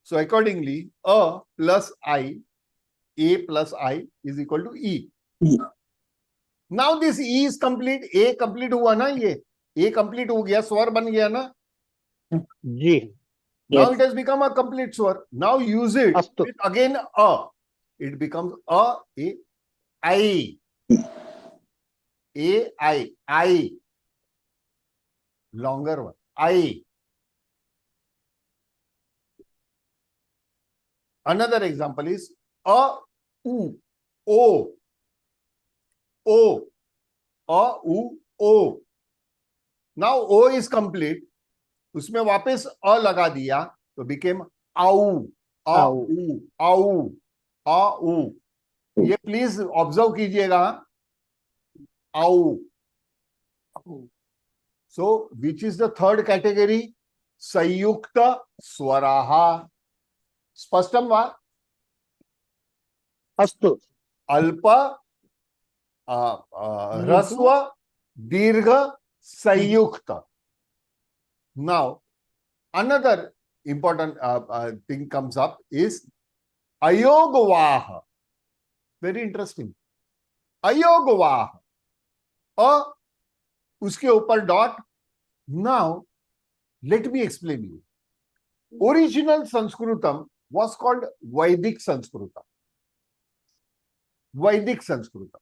So accordingly, a plus I, a plus I is equal to e. Now this e is complete. A complete हुआ ना ये. A complete हो गया, स्वर बन गया ना. जी. Now it has become a complete swar. Now use it Astu. with again a. It becomes a, I. A, I. Longer one. I. Another example is a, u, o. O. A, u, o. Now o is complete. उसमें वापस अ लगा दिया तो became आउ, आउ, आउ, आउ. ये प्लीज ऑब्जर्व कीजिएगा. आउ. So which is the third category? संयुक्त स्वराः. स्पष्टम वा? अस्तु. अल्प, ह्रस्व, दीर्घ, संयुक्त. Now, another important thing comes up is ayogvah. Very interesting. Ayogvah. A, uske upar dot. Now, let me explain you. Original Sanskrutam was called Vedic Sanskrutam. Vedic Sanskrutam.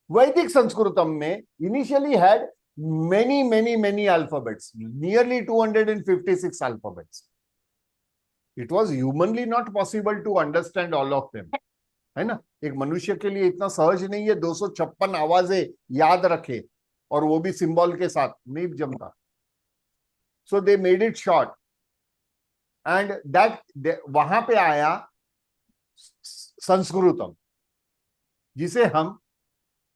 Vedic Sanskrutam mein initially had many alphabets, nearly 256 alphabets. It was humanly not possible to understand all of them. है ना? एक मनुष्य के लिए इतना सहज नहीं है 256 आवाजें याद रखे और वो भी सिंबल के साथ. नहीं जमता. So they made it short. And that वहां पे आया संस्कृतम, जिसे हम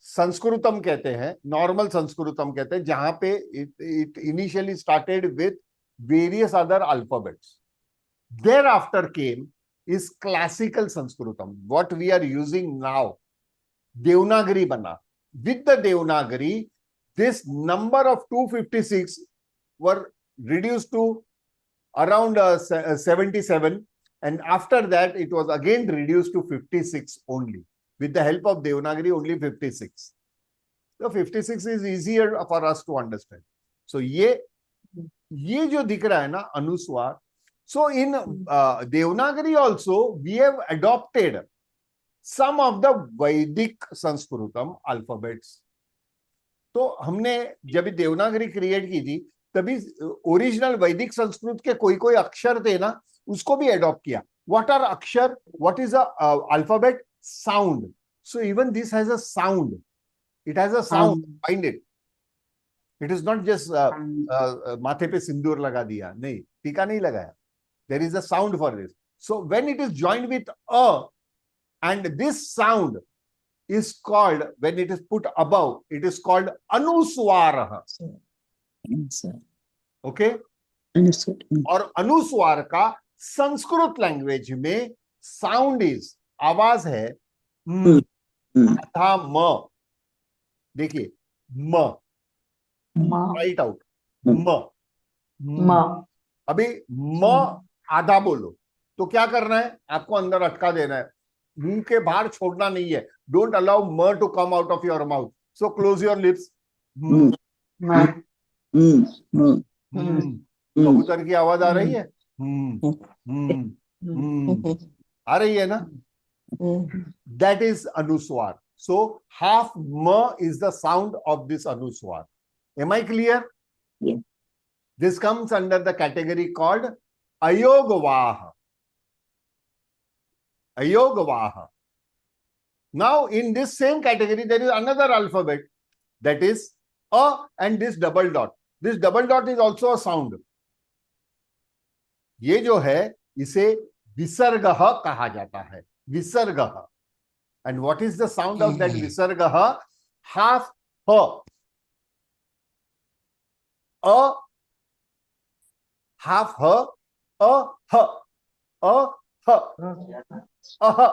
संस्कृतम कहते हैं, नॉर्मल संस्कृतम कहते हैं, जहां पे it initially started with various other alphabets. Thereafter came is classical Sanskritam, what we are using now. Devanagari bana. With the Devanagari, this number of 256 were reduced to around 77, and after that it was again reduced to 56 only. With the help of Devanagari, only 56. So 56 is easier for us to understand. So ये जो दिख रहा है ना अनुस्वार. So in Devanagari also we have adopted some of the Vedic Sanskritam alphabets. तो हमने जब देवनागरी क्रिएट की थी तभी ओरिजिनल वैदिक संस्कृत के कोई अक्षर थे ना, उसको भी अडॉप्ट किया. What are akshar? What is a alphabet? Sound. So even this has a sound. It has a sound. Find it. It is not just माथे पे सिंदूर लगा दिया. नहीं, टीका नहीं लगाया. There is a sound for this. So when it is joined with a, and this sound is called, when it is put above, it is called anuswara. Okay? Understood. और अनुस्वार का संस्कृत लैंग्वेज में साउंड इज, आवाज है म, तथा म. देखिए म, राइट आउट, म. अभी म आधा बोलो तो क्या करना है, आपको अंदर अटका देना है, मुंह के बाहर छोड़ना नहीं है. Don't allow M to come out of your mouth. So close your lips. कबूतर की आवाज आ रही है? आ रही है ना? That is anuswar. So half ma is the sound of this anuswar. Am I clear? Yeah. This comes under the category called ayogvaha. Ayogvaha. Now in this same category there is another alphabet, that is a, and this double dot. This double dot is also a sound. ये जो है इसे विसर्गः कहा जाता है. विसर्गः. And what is the sound of that visargah? Half ha. A, half ha, a ha, a ha, aha,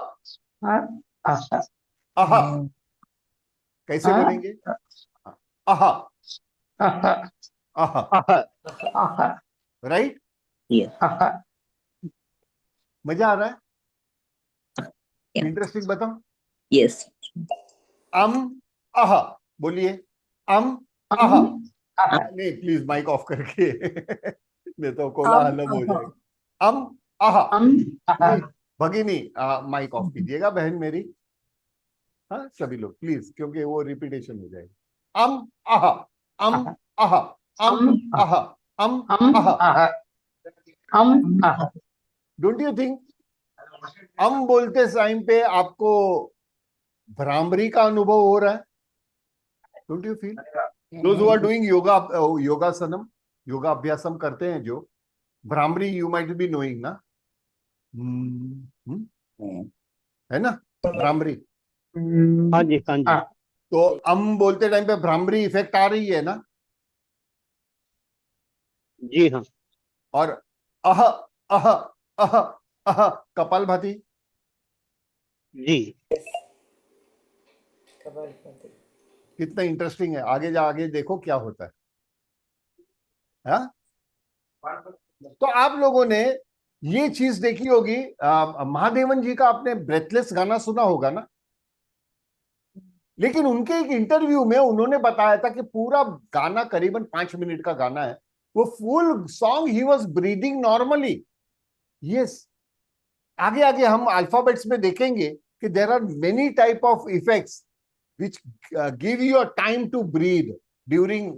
aha. कैसे बोलेंगे? aha, aha. Right? Yeah. मजा आ रहा है? Yeah. इंटरेस्टिंग बताओ. Yes. आहा बोलिए. आहा. नहीं, प्लीज माइक ऑफ करके. नहीं तो कोलाहल हो जाएगा. आहा. नहीं, भगिनी माइक ऑफ कीजिएगा बहन मेरी. हाँ सभी लोग प्लीज, क्योंकि वो रिपीटेशन हो जाएगा. आहा, आहा, आहा, आहा. डोंट यू थिंक बोलते टाइम पे आपको भ्रामरी का अनुभव हो रहा है? Don't you feel? Those who are doing yoga, योगासनम, योगा अभ्यासम करते हैं जो, bhramari you might be knowing ना. है ना भ्रामरी? हाँ जी, हाँ जी. तो बोलते टाइम पे भ्रामरी इफेक्ट आ रही है ना? जी हाँ. और अह अह अह अह कपालभाति. जी. कितना इंटरेस्टिंग है. आगे देखो क्या होता है. हाँ? तो आप लोगों ने ये चीज देखी होगी. महादेवन जी का आपने ब्रेथलेस गाना सुना होगा ना? लेकिन उनके एक इंटरव्यू में उन्होंने बताया था कि पूरा गाना करीबन 5 मिनट का गाना है, वो full song he was breathing normally. Yes. आगे हम अल्फाबेट्स में देखेंगे कि there are many type of effects which give you a time to breathe during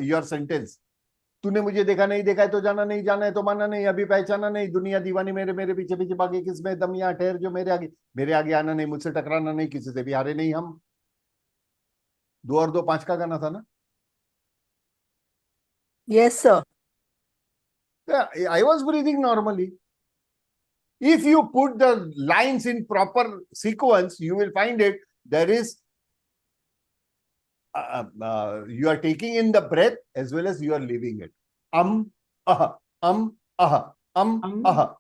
your sentence. तूने मुझे देखा नहीं, देखा है तो जाना नहीं, जाना है तो माना नहीं, अभी पहचाना नहीं, दुनिया दीवानी मेरे पीछे पीछे भागे, किसमें दम यहाँ ठहर जो मेरे आगे आना नहीं, मुझसे टकराना नहीं, किसी से भी हारे नहीं हम. 2 और 2 5 का गाना था ना? Yes, sir. I was breathing normally. If you put the lines in proper sequence, you will find it. There is you are taking in the breath as well as you are leaving it. Aha, aha,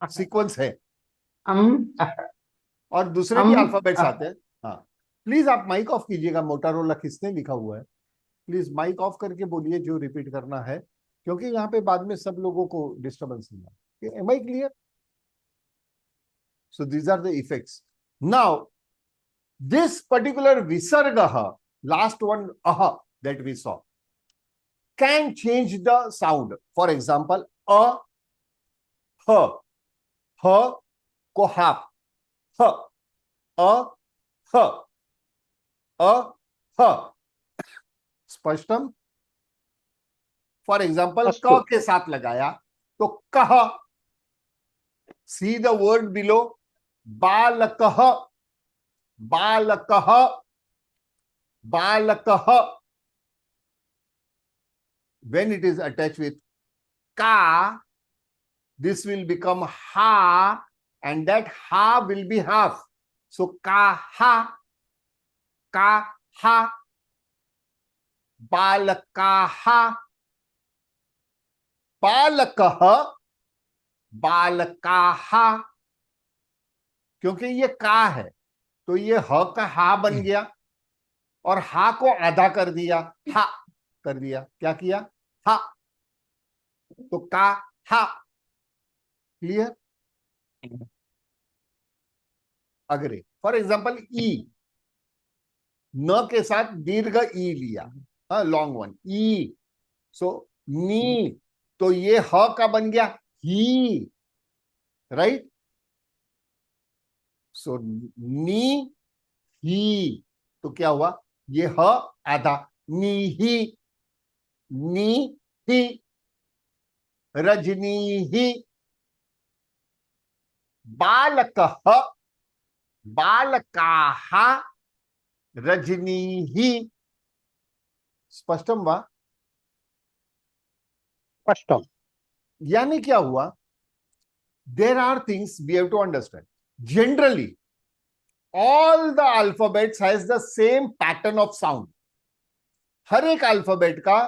sequence है. और दूसरे भी alphabets आते हैं. हाँ, please आप mic off कीजिएगा. मोटारोला किसने लिखा हुआ है? प्लीज माइक ऑफ करके बोलिए जो रिपीट करना है, क्योंकि यहाँ पे बाद में सब लोगों को डिस्टर्बेंस नहीं है. Am I clear? So these are the effects. Now, this particular visargah, last one aha that we saw, can change the sound. For example, a, h को half, a, स्पष्टम. फॉर एग्जाम्पल क के साथ लगाया तो कह, See the word below. Balakah. Balakah. Balakah. When it is attached with ka, this will become ha, and that ha will be half. So ka ha. Balakaha. बालकः बालकाहा, क्योंकि ये का है तो ये ह का हा बन गया और हा को आधा कर दिया, हा कर दिया, क्या किया, हा, तो का हा। क्लियर? अग्रे फॉर एग्जाम्पल ई, न के साथ दीर्घ ई लिया, लॉन्ग वन, ई, सो नी, तो ये ह का बन गया ही, राइट? सो नी ही, तो क्या हुआ, ये ह आधा, नी ही, रजनी ही, बालकः बालकाः रजनी ही। स्पष्टम वा? स्पष्टम। यानी क्या हुआ, there are things we have to understand. Generally all the alphabets has the same pattern of sound. हर एक अल्फाबेट का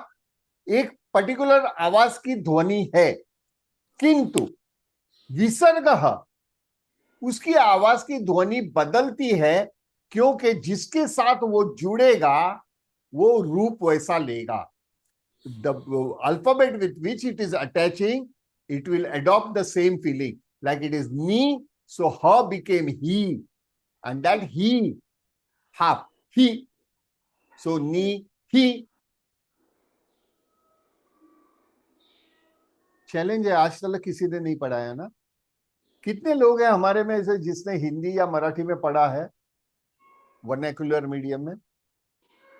एक पर्टिकुलर आवाज की ध्वनि है, किंतु विसर्ग उसकी आवाज की ध्वनि बदलती है, क्योंकि जिसके साथ वो जुड़ेगा वो रूप वैसा लेगा. The alphabet with which it is attaching, it will adopt the same feeling. Like it is ni, so ha became he, and that he, half, he, so ni, he. Challenge है, आज तक किसी ने नहीं पढ़ाया ना. कितने लोग हैं हमारे में से जिसने हिंदी या मराठी में पढ़ा है, वर्नाक्युलर मीडियम में?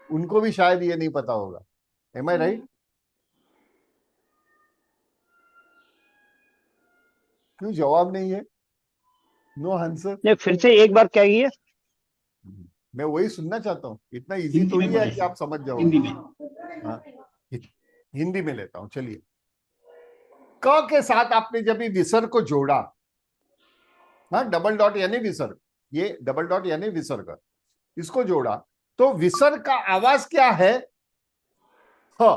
उनको भी शायद ये नहीं पता होगा. Am I right? क्यों जवाब नहीं है? No answer. नहीं, फिर से एक बार क्या ये? मैं वही सुनना चाहता हूँ. इतना इजी थोड़ी है कि आप समझ जाओ. हिंदी में. हाँ, हिंदी में लेता हूं. चलिए, क के साथ आपने जब विसर्ग को जोड़ा, हाँ, डबल डॉट यानी विसर्ग, ये डबल डॉट यानी विसर्ग, इसको जोड़ा तो विसर्ग का आवाज क्या है, ह,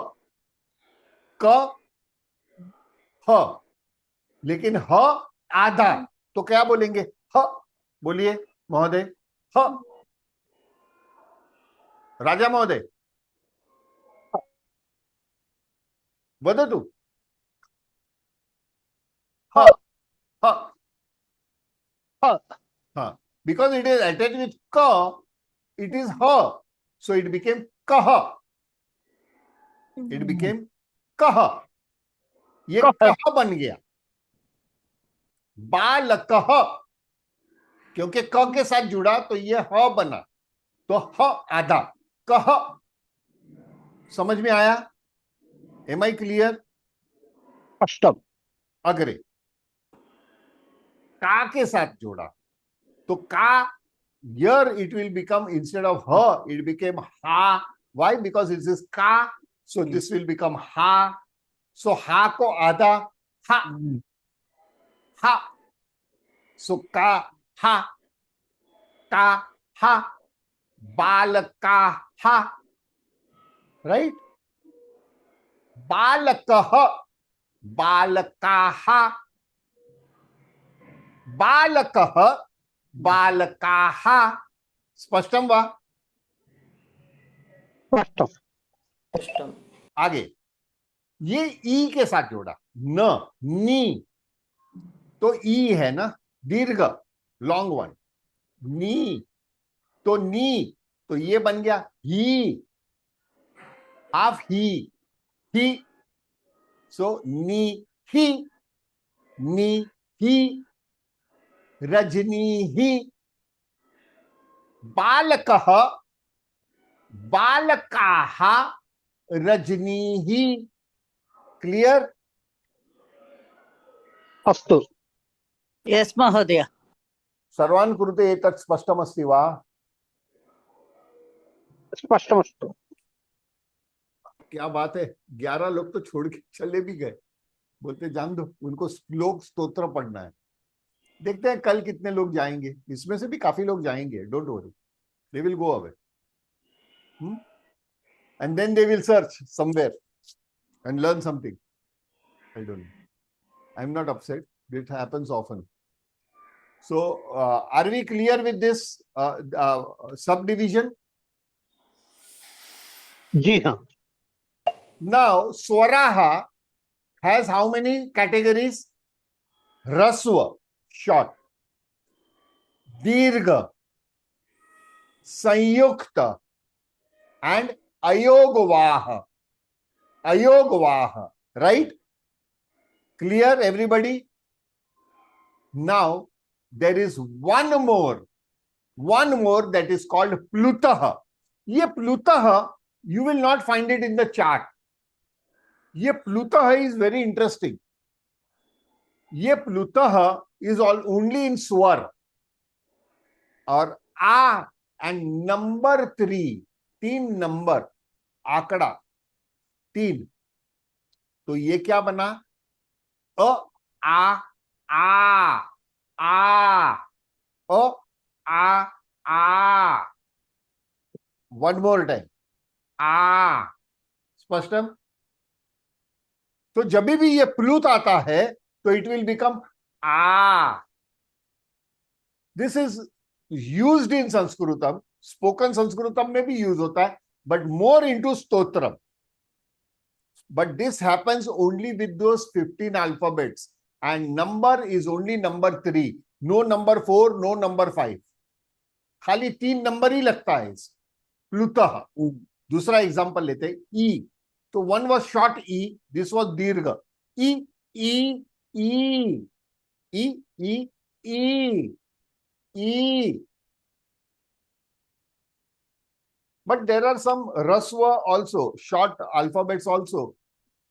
क, ह, लेकिन ह आधा, तो क्या बोलेंगे, ह. बोलिए महोदय, ह. राजा महोदय वदतु. ह, ह, हाँ, हाँ, because it is attached with ka, it is ha, so it became kaha. It became kaha. ये कहा बन गया. बालकः, क्योंकि क के साथ जुड़ा तो ये ह बना, तो ह आधा, कह. समझ में आया? Am I clear? स्पष्टम। अग्रे का के साथ जोड़ा तो का, here it will become, instead of her, it became ha. Why? Because it is ka, so this will become ha. So ha को आधा, ha, ha. So ka ha, ka ha, balaka ha, right? बालकः बालकाः बालकः बालकाः. स्पष्टम वा? स्पष्टम। आगे ये ई के साथ जोड़ा, न, नी, तो ई है ना दीर्घ, लॉन्ग वन, नी, तो नी, तो ये बन गया ही, हाफ ही, सो नी ही, रजनी ही. बालकः बालकाः रजनी ही. क्लियर? अस्तु। Yes, Mahodaya. सर्वान् कृते एतत् स्पष्टमस्ति वा? स्पष्टमस्तु। क्या बात है, 11 लोग तो छोड़ के चले भी गए, बोलते जान दो, उनको श्लोक स्तोत्र पढ़ना है। देखते हैं कल कितने लोग जाएंगे, इसमें से भी काफी लोग जाएंगे, don't worry, they will go away and then they will search somewhere and learn something. I don't know. I'm not upset. It happens often. So, are we clear with this subdivision? जी हाँ। Now, Swaraha has how many categories? Rasva, short. Dirgha, Sanyukta, and Ayogvaha. Ayogvaha, right? Clear, everybody? Now, there is one more that is called Plutaha. Ye Plutaha, you will not find it in the chart. Ye Plutaha is very interesting. Ye Plutaha is only in Swar. Or A and number 3, 3 number, आंकड़ा 3. तो ये क्या बना? अ आ अ आ. One more time. आ. स्पष्टम? तो जब भी ये प्लूत आता है तो इट विल बिकम आ. दिस इज यूज्ड इन संस्कृतम. स्पोकन संस्कृतम में भी यूज होता है, बट मोर इनटू स्तोत्रम. But this happens only with those 15 alphabets, and number is only number 3. No number 4, no number 5. खाली 3 नंबर ही लगता है इस प्लुतः. दूसरा एग्जांपल लेते हैं, ई. तो one was short e, this was दीर्घ. ई ई ई ई ई ई ई. But there are some rasva also, short alphabets also,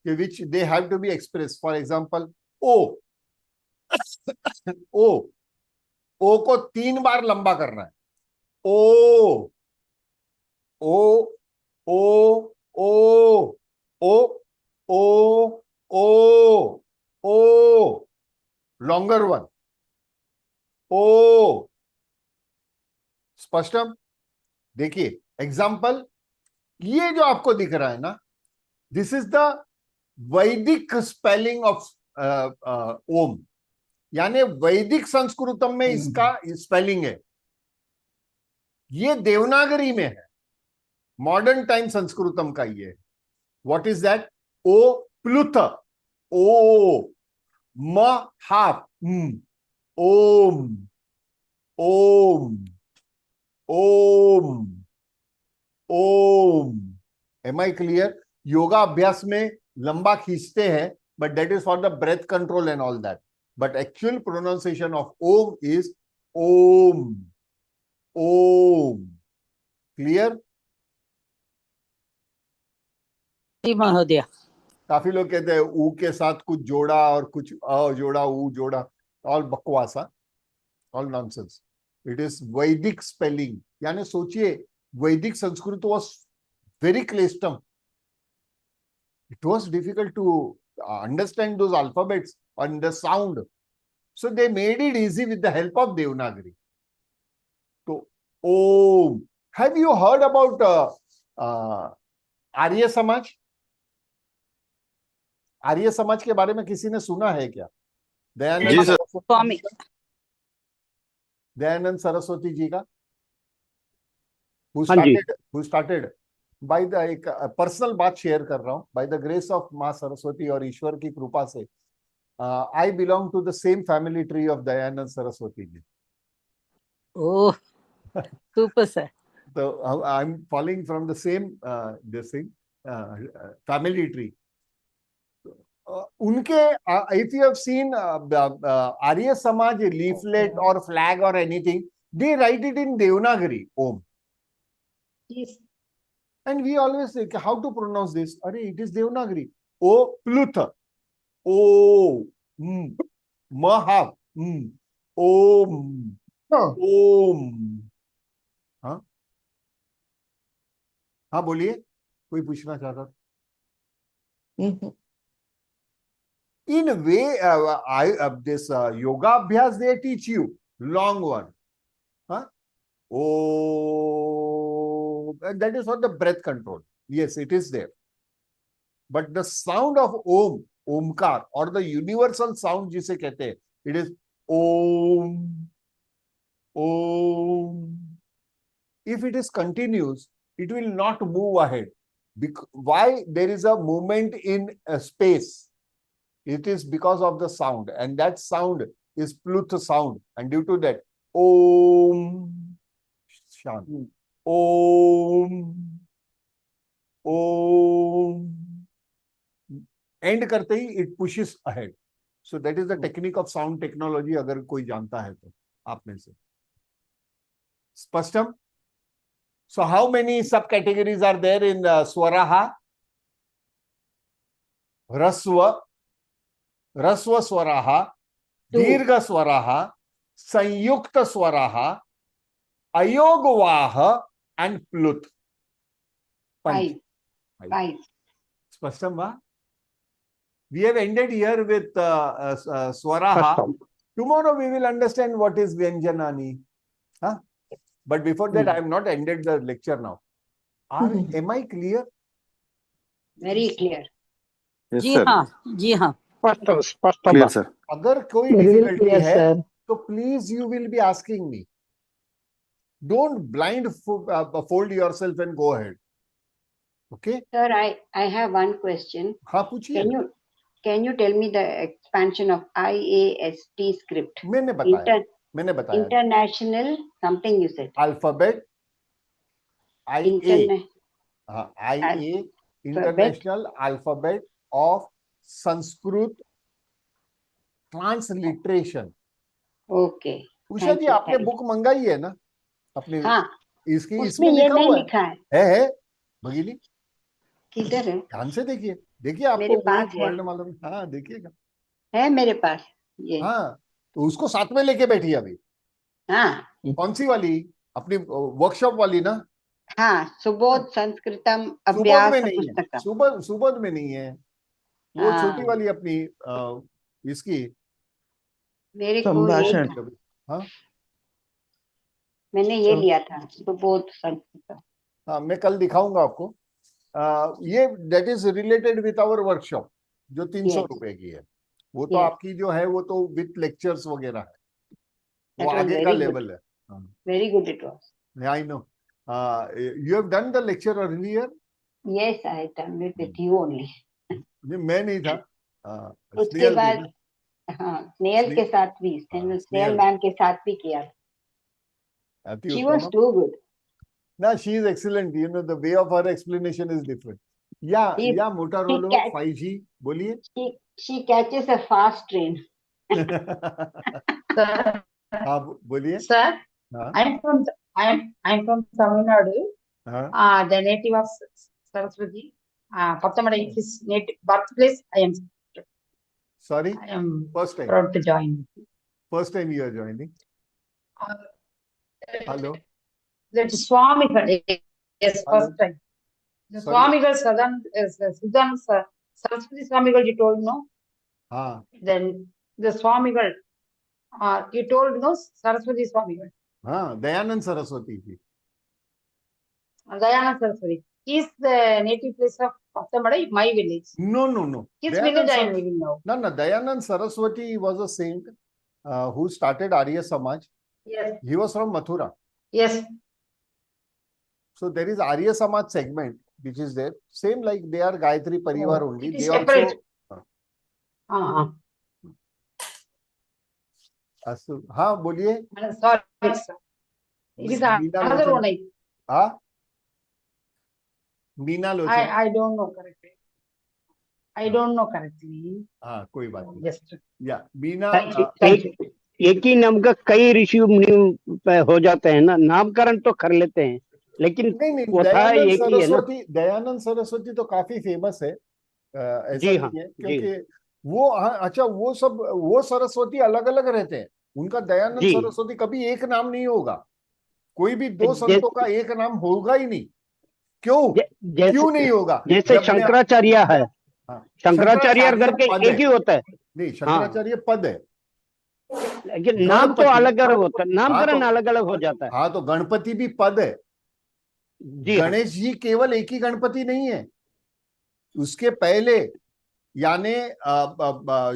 which they have to be expressed. For example, O. O. O को 3 बार लंबा करना है. O. O. O. O. O. O. O. O. Longer one. O. स्पष्टम? देखिए example, ये जो आपको दिख रहा है ना, दिस इज द वैदिक स्पेलिंग ऑफ ओम. यानी वैदिक संस्कृतम में इसका स्पेलिंग है. ये देवनागरी में है, मॉडर्न टाइम संस्कृतम का ये. What is that? ओ प्लुथ. ओ म half. Om Om Om Om. Am I clear? Yoga अभ्यास में लंबा खींचते हैं, but that is for the breath control and all that. But actual pronunciation of Om is Om Om. Clear? जी महोदया. काफी लोग कहते हैं ऊ के साथ कुछ जोड़ा और कुछ अ जोड़ा, ऊ जोड़ा. ऑल बकवास, all nonsense. It is Vedic spelling. यानी सोचिए, वैदिक संस्कृत वॉज वेरी क्लिष्टम. It was difficult to understand those alphabets and the sound. So they made it easy with the help of Devanagari. So, Om. Have you heard about Arya Samaj? Arya Samaj के बारे में किसी ने सुना है क्या? जी सर. स्वामी. दयानंद सरस्वती जी का. हाँ जी. Who started बाय द, एक पर्सनल बात शेयर कर रहा हूं, बाय द ग्रेस ऑफ माँ सरस्वती और ईश्वर की कृपा से, I belong to the same family tree of Dayanand Saraswati ji. Oh, super sir. तो I am following from the same this thing, family tree. उनके if you have seen Arya Samaj leaflet और फ्लैग और anything, they write it in Devanagari, Om. And we always say, how to pronounce this? Arey, it is Devanagari. O Pluth. O. Mahav. ओम, ओम। हाँ हाँ, बोलिए, कोई पूछना चाहता था? In way, this yoga abhyas they teach you long one, huh? Oh, and that is for the breath control. Yes, it is there. But the sound of Om, Omkar, or the universal sound जिसे कहते हैं, it is Om, Om. If it is continuous, it will not move ahead. Why? There is a movement in space. It is because of the sound, and that sound is Pluth sound, and due to that, Om, Shant, Om, Om. End करते ही it pushes ahead. So that is the technique of sound technology. अगर कोई जानता है तो आप में से. स्पष्टम? So how many subcategories are there in Swaraha? Raswa, Raswa Swaraha, Dirgha Swaraha, Sanyukta Swaraha, Ayogvaha, and Pluth. Five. Spashtam va? We have ended here with Swaraha. Spashtam. Tomorrow we will understand what is Vyanjanani. Huh? But before that, I have not ended the lecture now. Am I clear? Very clear. Yes, ji sir. हाँ, जी हाँ. स्पष्ट स्पष्ट Clear, बात। sir. अगर कोई Very difficulty clear, है, sir. तो please you will be asking me. Don't fold yourself and go ahead. Okay? Sir, I have one question. हाँ पूछिए. Can you tell me the expansion of IAST script? मैंने बताया. International something you said. Alphabet. IA. IA. International Alphabet of Sanskrit Transliteration. Okay. Usha जी, आपने book मंगाई है ना अपने? हाँ. इसकी उसमें इसमें ये लिखा नहीं हुआ लिखा है. है भगिनी, किधर है? ध्यान से देखिए. देखिए आपको मेरे पास वही है. वर्ड मालूम. हाँ देखिएगा. है मेरे पास ये. हाँ, तो उसको साथ में लेके बैठी अभी. हाँ. कौन सी वाली? अपनी वर्कशॉप वाली ना? हाँ, सुबोध संस्कृतम सुबोध अभ्यास में नहीं है. पुस्तकम. सुबोध में नहीं है. वो हाँ. छोटी वाली अपनी इसकी मेरे को ये संभाषण. था. हाँ मैंने ये लिया था, सुबोध संस्कृतम. हाँ, मैं कल दिखाऊंगा आपको. ये that is related with our workshop जो 300 Yes. रुपए की है. वो तो Yes. आपकी जो है वो तो विथ लेक्चर्स वगैरह है. वो That was आगे का very good. लेवल है. Very good it was. I know. You have done the lecture earlier? Yes, I had done it with you only. मैं नहीं था. उसके स्नेहल थी बाद ना? हाँ, स्नेहल के साथ भी, स्नेहल. स्नेहल मैम के साथ भी किया. अति She उत्तम. was too good. No, she is excellent. You know, the way of her explanation is different. Yeah, She- yeah, Motorola she 5G. बोलिए. She catches a fast train. Sir, हाँ बोलिए. sir, हाँ I'm from Tamil Nadu. हाँ. The native of Saraswati. Pattamada, his native birthplace. Sorry, I am first time. proud to join. First time you are joining. Hello. That Swamigal, yes, Hello. first time. The Sorry. Swamigal Sudan Saraswati Swamigal, you told no. हाँ Then the Swamigal, you told no Saraswati Swamigal. हाँ, दयानंद सरस्वती जी. Dayanand Saraswati. He is the native place of Pattamada, my village. No. His Dayanand village I am Sar- living now. No, Dayanand Saraswati was a saint who started Arya Samaj. Yes, He was from Mathura. yes. So there is Arya Samaj segment which is there. Same like they are Gayatri Parivar Oh, only. it is They separate. also. हाँ बोलिए. Sorry, sir. It is Meena another Lochana. one. हाँ मीना लोचन. I don't know correctly. I don't know correctly. हाँ कोई बात नहीं. Just या Meena. thank you. एक ही नाम का कई ऋषि मुनि हो जाते हैं ना, नामकरण तो कर लेते हैं, लेकिन नहीं वो था दयानंद एक ही है ना. सरस्वती. दयानंद सरस्वती तो काफी फेमस है. ऐसा जी हाँ, नहीं है जी. क्योंकि वो अच्छा वो सरस्वती अलग अलग रहते हैं. उनका दयानंद जी। सरस्वती कभी एक नाम नहीं होगा, कोई भी दो जै- संतों का एक नाम होगा ही नहीं। क्यों? जैसे क्यों नहीं होगा? जैसे जब मैं शंकराचार्य है, हाँ, शंकराचार्य करके पद एक ही है, होता है। नहीं शंकराचार्य पद है, लेकिन नाम तो गणपति। अलग अलग होता है, हाँ नामकरण तो अलग अलग हो जाता है। हाँ तो गणपति भी पद है। जी हाँ। गणेश जी केवल एक ही गणपति नहीं है, उसके पहले यानी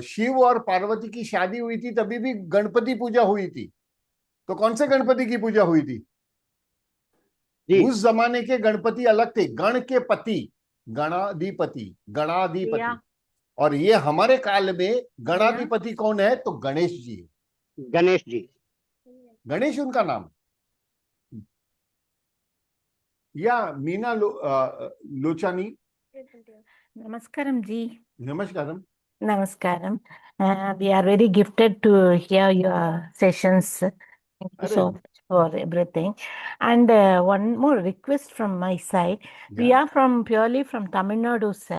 शिव और पार्वती की शादी हुई थी, तभी भी गणपति पूजा हुई थी। तो कौन से गणपति की पूजा हुई थी? जी उस जमाने के गणपति अलग थे, गण के पति, गणाधिपति, गणाधिपति। और ये हमारे काल में गणाधिपति कौन है? तो गणेश जी है। गणेश जी। गणेश उनका नाम है। या Meena लोचानी। Namaskaram ji. नमस्कारम। Namaskaram. We are very gifted to hear your sessions. Thank you अरे so much for everything. And one more request from my side. We Yeah. are purely from Tamil Nadu, sir.